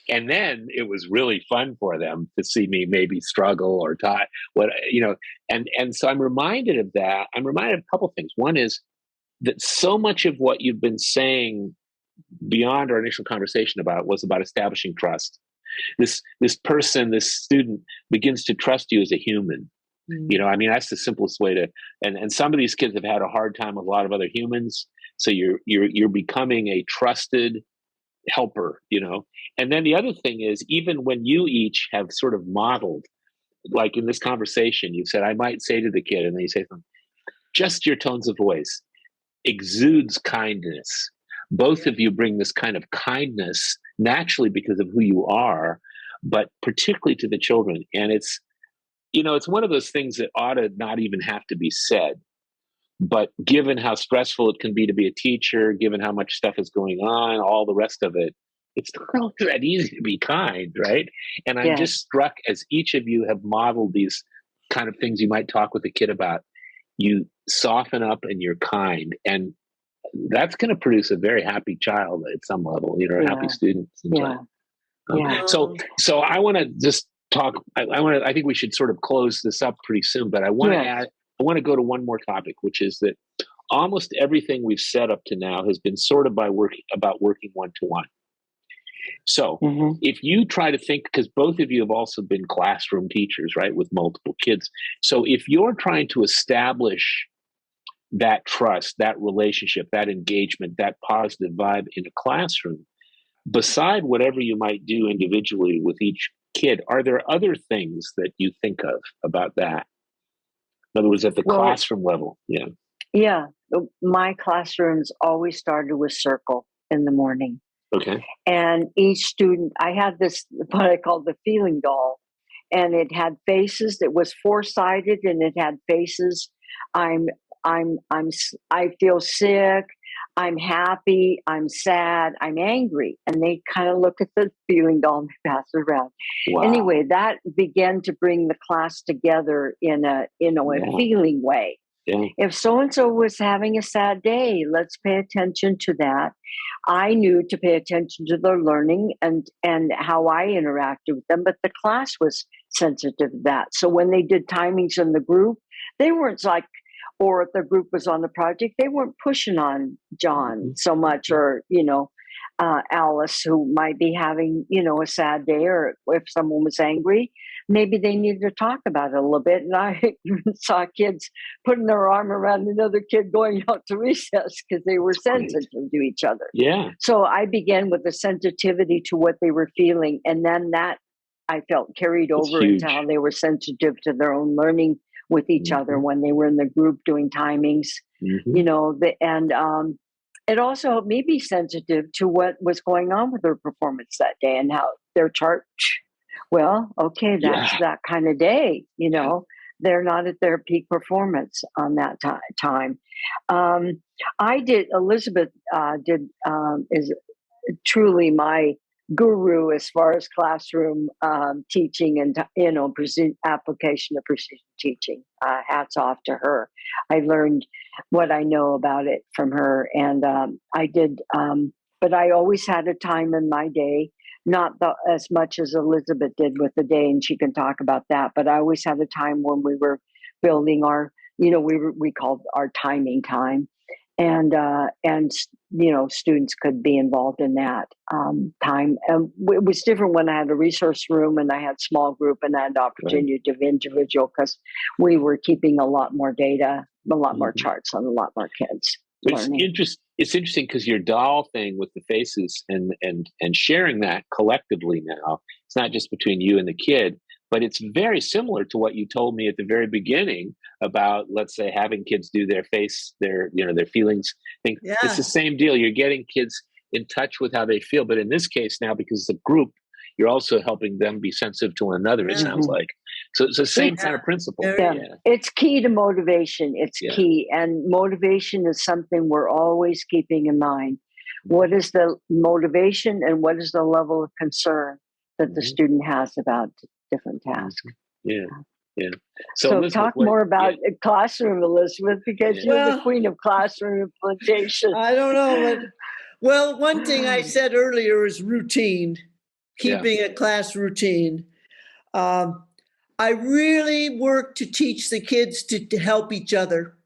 And then it was really fun for them to see me maybe struggle or and so I'm reminded of that. I'm reminded of a couple of things. One is that so much of what you've been saying beyond our initial conversation was about establishing trust. This person, this student begins to trust you as a human. That's the simplest way to, and some of these kids have had a hard time with a lot of other humans. So you're becoming a trusted helper, And then the other thing is, even when you each have sort of modeled, like in this conversation, you said, I might say to the kid, and then you say something, just your tones of voice exudes kindness. Both of you bring this kind of kindness naturally because of who you are, but particularly to the children. And it's one of those things that ought to not even have to be said. But given how stressful it can be to be a teacher, given how much stuff is going on, all the rest of it, it's not always that easy to be kind, right? And I'm just struck, as each of you have modeled these kind of things you might talk with a kid about, you soften up and you're kind. And that's going to produce a very happy child at some level, a happy student. So I want to just talk. I think we should sort of close this up pretty soon, but I want to go to one more topic, which is that almost everything we've said up to now has been sort of about working one-to-one. So if you try to think, because both of you have also been classroom teachers, right, with multiple kids. So if you're trying to establish that trust, that relationship, that engagement, that positive vibe in a classroom, beside whatever you might do individually with each kid, are there other things that you think of about that? In other words, at the classroom level. Yeah. My classrooms always started with circle in the morning. Okay. And each student, I had this, what I call the feeling doll, and it had faces that was four-sided, and it had faces. I feel sick. I'm happy, I'm sad, I'm angry. And they kind of look at the feeling doll and pass it around. Wow. Anyway, that began to bring the class together in a feeling way. Yeah. If so-and-so was having a sad day, let's pay attention to that. I knew to pay attention to their learning and how I interacted with them, but the class was sensitive to that. So when they did timings in the group, they weren't like, or if the group was on the project, they weren't pushing on John so much, or, Alice, who might be having, a sad day, or if someone was angry, maybe they needed to talk about it a little bit. And I even saw kids putting their arm around another kid going out to recess because they were sensitive to each other. Yeah. So I began with the sensitivity to what they were feeling. And then that I felt carried over into how they were sensitive to their own learning with each other when they were in the group doing timings, it also helped me be sensitive to what was going on with their performance that day and how their chart, well, okay, that's that kind of day, they're not at their peak performance on that time. Elizabeth is truly my guru as far as classroom teaching and application of precision teaching. Hats off to her. I learned what I know about it from her, and but I always had a time in my day, not as much as Elizabeth did with the day, and she can talk about that, but I always had a time when we were building our, we called our timing time, and students could be involved in that time. It was different when I had a resource room and I had small group and I had the opportunity to individual, because we were keeping a lot more data, a lot more charts on a lot more kids. It's interesting because your doll thing with the faces and sharing that collectively now, it's not just between you and the kid, but it's very similar to what you told me at the very beginning about, let's say, having kids do their face, their feelings thing. Yeah. It's the same deal. You're getting kids in touch with how they feel. But in this case now, because it's a group, you're also helping them be sensitive to one another, it sounds like. So it's the same kind of principle. Yeah. It's key to motivation. It's key. And motivation is something we're always keeping in mind. What is the motivation and what is the level of concern that the student has about different tasks? Yeah. So talk more about classroom, Elizabeth, because you're the queen of classroom implementation. I don't know. Well, one thing I said earlier is routine, keeping a class routine. I really work to teach the kids to help each other.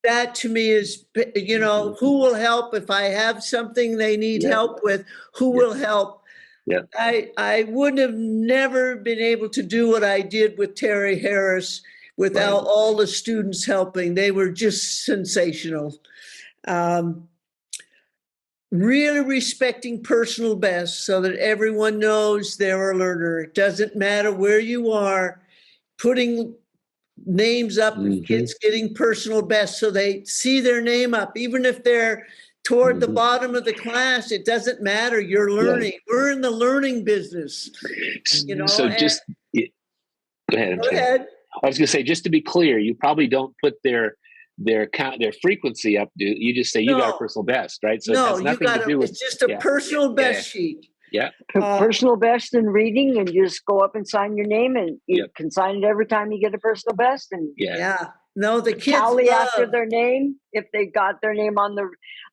That to me is, who will help if I have something they need help with, who will help? Yeah, I wouldn't have never been able to do what I did with Terry Harris without all the students helping. They were just sensational. Really respecting personal best so that everyone knows they're a learner. It doesn't matter where you are, putting names up, kids getting personal best so they see their name up, even if they're toward the bottom of the class, it doesn't matter. You're learning. We're in the learning business. So just go ahead. Go ahead. I was going to say, just to be clear, you probably don't put their frequency up. You just say you got a personal best, right? So it has nothing to do with. It's just a personal best sheet. Yeah. Personal best in reading, and you just go up and sign your name, and you can sign it every time you get a personal best. And no, the kids tally after their name. If they got their name on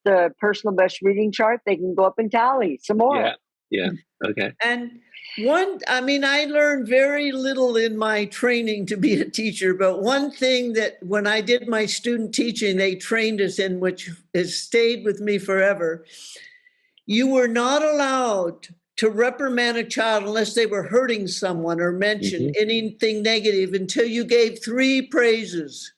the personal best reading chart, they can go up and tally some more. Yeah. Okay. And I learned very little in my training to be a teacher, but one thing that when I did my student teaching, they trained us in, which has stayed with me forever. You were not allowed to reprimand a child unless they were hurting someone or mention anything negative until you gave 3 praises.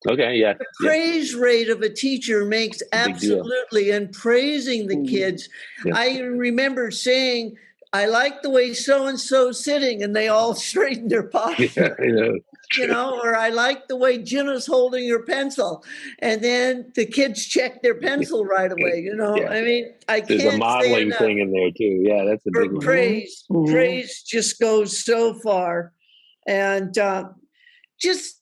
Okay, yeah. The praise rate of a teacher makes absolutely, and praising the kids. Yeah. I remember saying, I like the way so-and-so's sitting, and they all straighten their posture. Or I like the way Gina's holding her pencil, and then the kids check their pencil right away. I can't. There's a modeling thing in there too. Yeah, that's a big one. Praise just goes so far, and just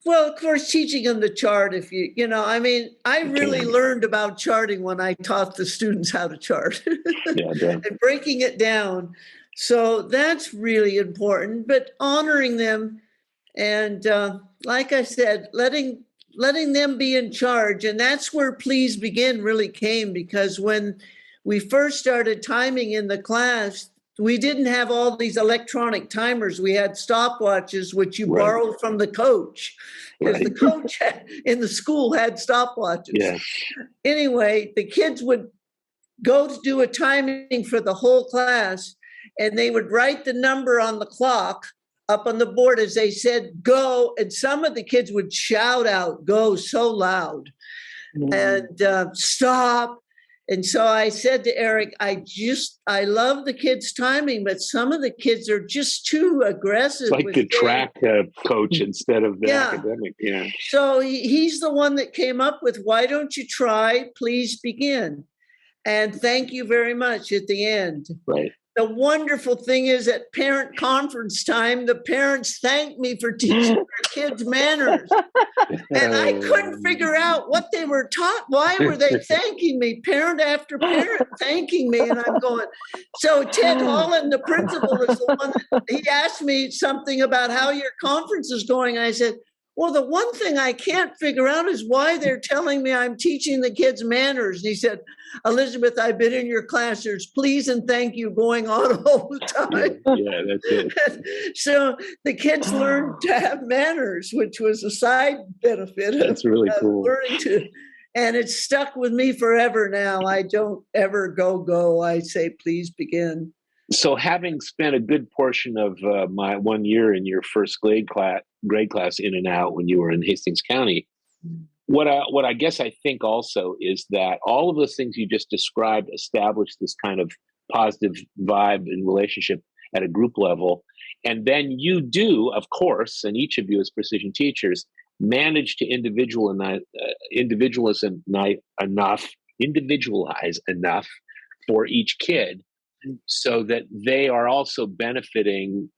Well, of course, teaching them the chart, I mean, I really learned about charting when I taught the students how to chart and breaking it down. So that's really important, but honoring them and, like I said, letting them be in charge. And that's where Please Begin really came, because when we first started timing in the class, we didn't have all these electronic timers. We had stopwatches, which you borrowed from the coach, because the coach in the school had stopwatches. Yeah. Anyway, the kids would go to do a timing for the whole class, and they would write the number on the clock up on the board as they said, go. And some of the kids would shout out, go, so loud, and stop. And so I said to Eric, I love the kids' timing, but some of the kids are just too aggressive. It's like the track coach instead of the academic. Yeah. So he's the one that came up with, why don't you try Please Begin? And thank you very much at the end. Right. The wonderful thing is at parent conference time, the parents thanked me for teaching their kids manners. And I couldn't figure out what they were taught. Why were they thanking me? Parent after parent thanking me. And I'm going, so Ted Holland, the principal, is the one that he asked me something about how your conference is going. I said, well, the one thing I can't figure out is why they're telling me I'm teaching the kids manners. And he said, Elizabeth, I've been in your class. There's please and thank you going on all the time. Yeah, that's it. So the kids learned to have manners, which was a side benefit. That's really cool. Learning to, and it's stuck with me forever now. I don't ever go. I say, please begin. So having spent a good portion of my 1 year in your first grade class in and out when you were in Hastings County, what I guess I think also is that all of those things you just described establish this kind of positive vibe and relationship at a group level. And then you do, of course, and each of you as precision teachers, manage to individualize enough for each kid so that they are also benefiting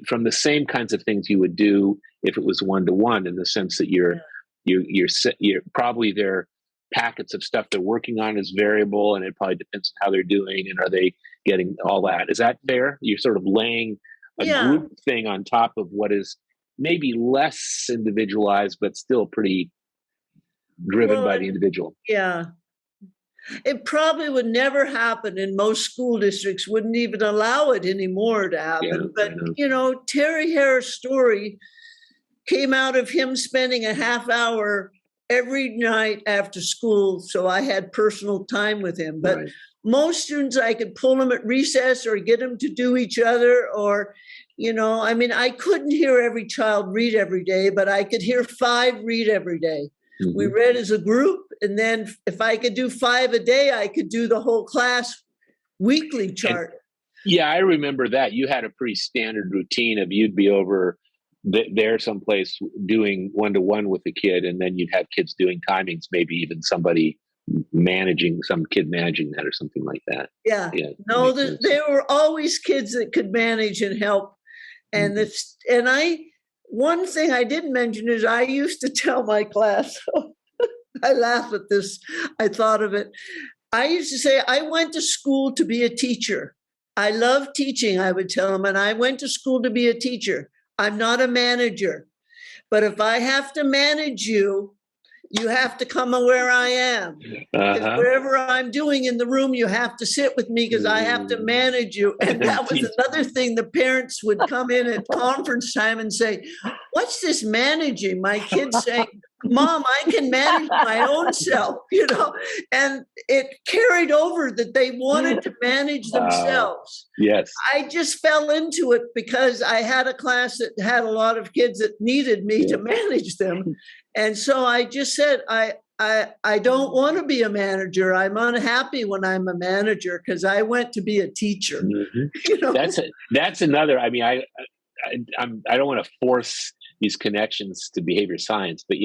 from the same kinds of things you would do if it was one-to-one, in the sense that you're probably their packets of stuff they're working on is variable, and it probably depends on how they're doing and are they getting all that. Is that fair? You're sort of laying a group thing on top of what is maybe less individualized, but still pretty driven by the individual. Yeah. It probably would never happen, and most school districts wouldn't even allow it anymore to happen. But, Terry Harris' story came out of him spending a half hour every night after school. So I had personal time with him. But most students, I could pull them at recess or get them to do each other, or, I couldn't hear every child read every day, but I could hear 5 read every day. Mm-hmm. We read as a group, and then if I could do 5 a day, I could do the whole class weekly chart. I remember that. You had a pretty standard routine of you'd be over there someplace doing one-to-one with a kid, and then you'd have kids doing timings, maybe even some kid managing that or something like that. Yeah. No, there were always kids that could manage and help. And one thing I didn't mention is I used to tell my class, I laugh at this, I thought of it. I used to say, I went to school to be a teacher. I love teaching, I would tell them, and I went to school to be a teacher. I'm not a manager. But if I have to manage you, you have to come where I am. Because wherever I'm doing in the room, you have to sit with me because I have to manage you. And that was another thing. The parents would come in at conference time and say, what's this managing? My kids saying, Mom, I can manage my own self, and it carried over that they wanted to manage themselves. Yes. I just fell into it because I had a class that had a lot of kids that needed me to manage them. And so I just said, I don't want to be a manager. I'm unhappy when I'm a manager because I went to be a teacher. Mm-hmm. That's another. I mean, I don't want to force these connections to behavior science, but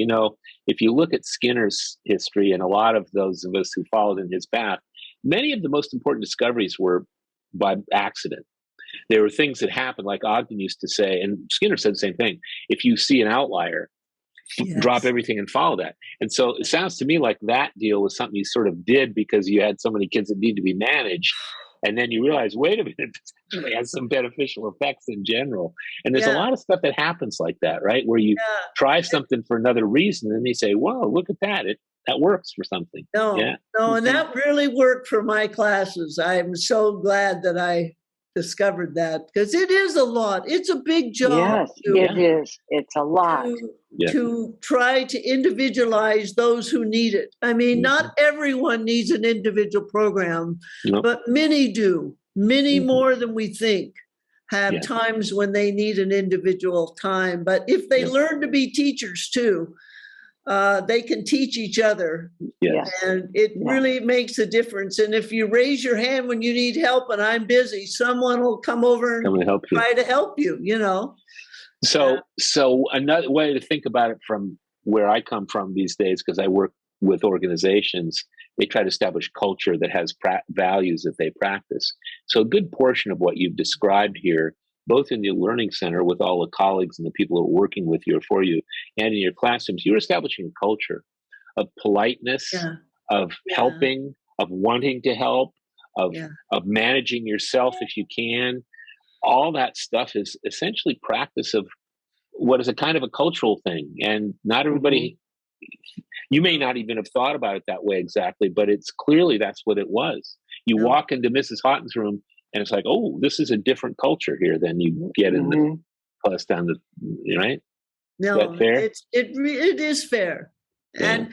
if you look at Skinner's history and a lot of those of us who followed in his path, many of the most important discoveries were by accident. There were things that happened, like Ogden used to say, and Skinner said the same thing. If you see an outlier, drop everything and follow that. And so it sounds to me like that deal was something you sort of did because you had so many kids that need to be managed. And then you realize, wait a minute, this actually has some beneficial effects in general. And there's a lot of stuff that happens like that, right? Where you try something for another reason and they say, whoa, look at that. That works for something. No, and that really worked for my classes. I'm so glad that I discovered that because it is a lot. It's a big job. Yes, it is. It's a lot. To try to individualize those who need it. I mean, not everyone needs an individual program, but many do. Many more than we think have times when they need an individual time. But if they learn to be teachers too, they can teach each other. And it really makes a difference. And if you raise your hand when you need help and I'm busy, someone will come over and try to help you, you know. So another way to think about it from where I come from these days, because I work with organizations, they try to establish culture that has values that they practice. So a good portion of what you've described here, both in the Learning Center with all the colleagues and the people who are working with you or for you, and in your classrooms, you're establishing a culture of politeness, of helping, of wanting to help, of managing yourself if you can. All that stuff is essentially practice of what is a kind of a cultural thing. And not everybody, you may not even have thought about it that way exactly, but it's clearly that's what it was. You walk into Mrs. Haughton's room and it's like, oh, this is a different culture here than you get in the class down the, right? No, is that fair? It is fair. And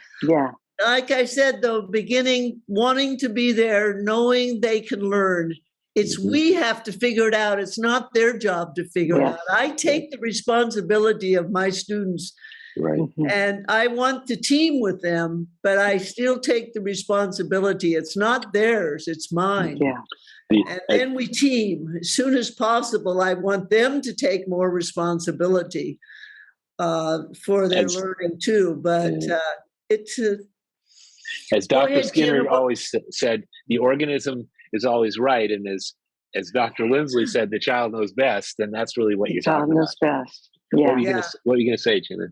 like I said, though, beginning, wanting to be there, knowing they can learn. It's we have to figure it out. It's not their job to figure it out. I take the responsibility of my students, and I want to team with them, but I still take the responsibility. It's not theirs, it's mine. And then we team. As soon as possible, I want them to take more responsibility for their learning too. But it's as Dr. Skinner always said, the organism is always right, and as Dr. Lindsley said, the child knows best, and that's really what you're talking about. The child knows best. What are you going to say, Gina?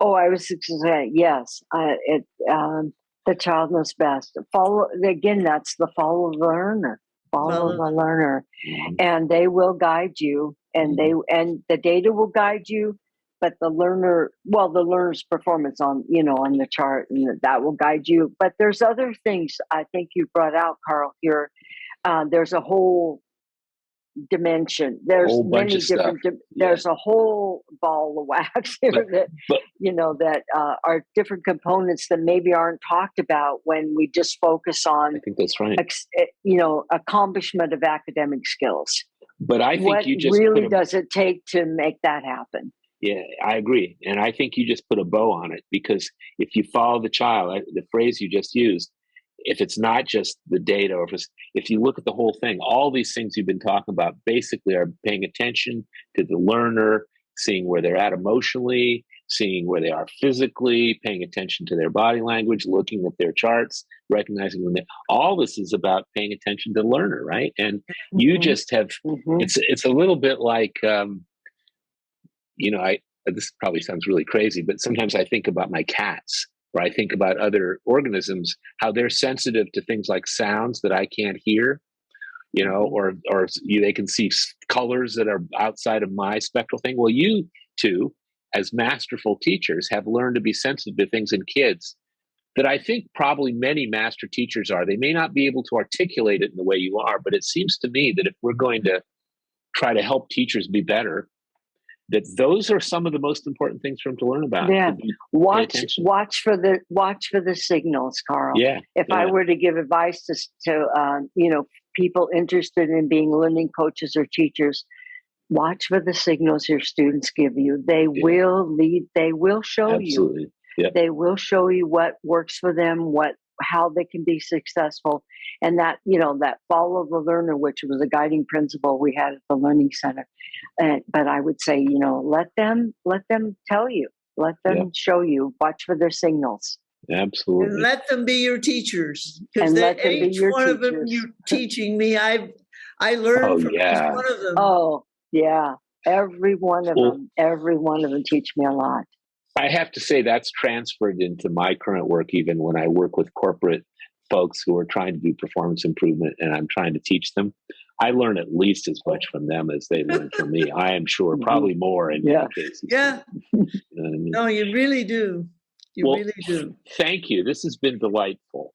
Oh, I was going to say yes. The child knows best. Follow again. That's the follow the learner. Follow the learner, and they will guide you, and the data will guide you. But the learner's performance on the chart, and that will guide you. But there's other things I think you brought out, Carl, here. There's a whole dimension. There's many different, there's a whole ball of wax here that are different components that maybe aren't talked about when we just focus on, I think that's right. Accomplishment of academic skills. But I think what you just really does it take to make that happen? Yeah, I agree. And I think you just put a bow on it, because if you follow the child, the phrase you just used, if it's not just the data, or if you look at the whole thing, all these things you've been talking about basically are paying attention to the learner, seeing where they're at emotionally, seeing where they are physically, paying attention to their body language, looking at their charts, recognizing when all this is about paying attention to the learner, right? And you just have, it's a little bit like, this probably sounds really crazy, but sometimes I think about my cats, or I think about other organisms, how they're sensitive to things like sounds that I can't hear, or they can see colors that are outside of my spectral thing. Well, you two, as masterful teachers, have learned to be sensitive to things in kids that I think probably many master teachers are. They may not be able to articulate it in the way you are, but it seems to me that if we're going to try to help teachers be better, that those are some of the most important things for them to learn about. Yeah, watch for the signals, Carl. Yeah. If I were to give advice to people interested in being learning coaches or teachers, watch for the signals your students give you. They will lead. They will show Absolutely. you. Yeah. They will show you what works for them, how they can be successful, and that follow the learner, which was a guiding principle we had at the Learning Center. But I would say, let them tell you, let them show you, watch for their signals. Absolutely. And let them be your teachers, because each one of them you teaching me, I learned from each one of them. Oh yeah, every one of them teach me a lot. I have to say that's transferred into my current work, even when I work with corporate folks who are trying to do performance improvement and I'm trying to teach them. I learn at least as much from them as they learn from me. I am sure, probably more in many cases. Yeah. You know what I mean? No, you really do. You really do. Thank you. This has been delightful.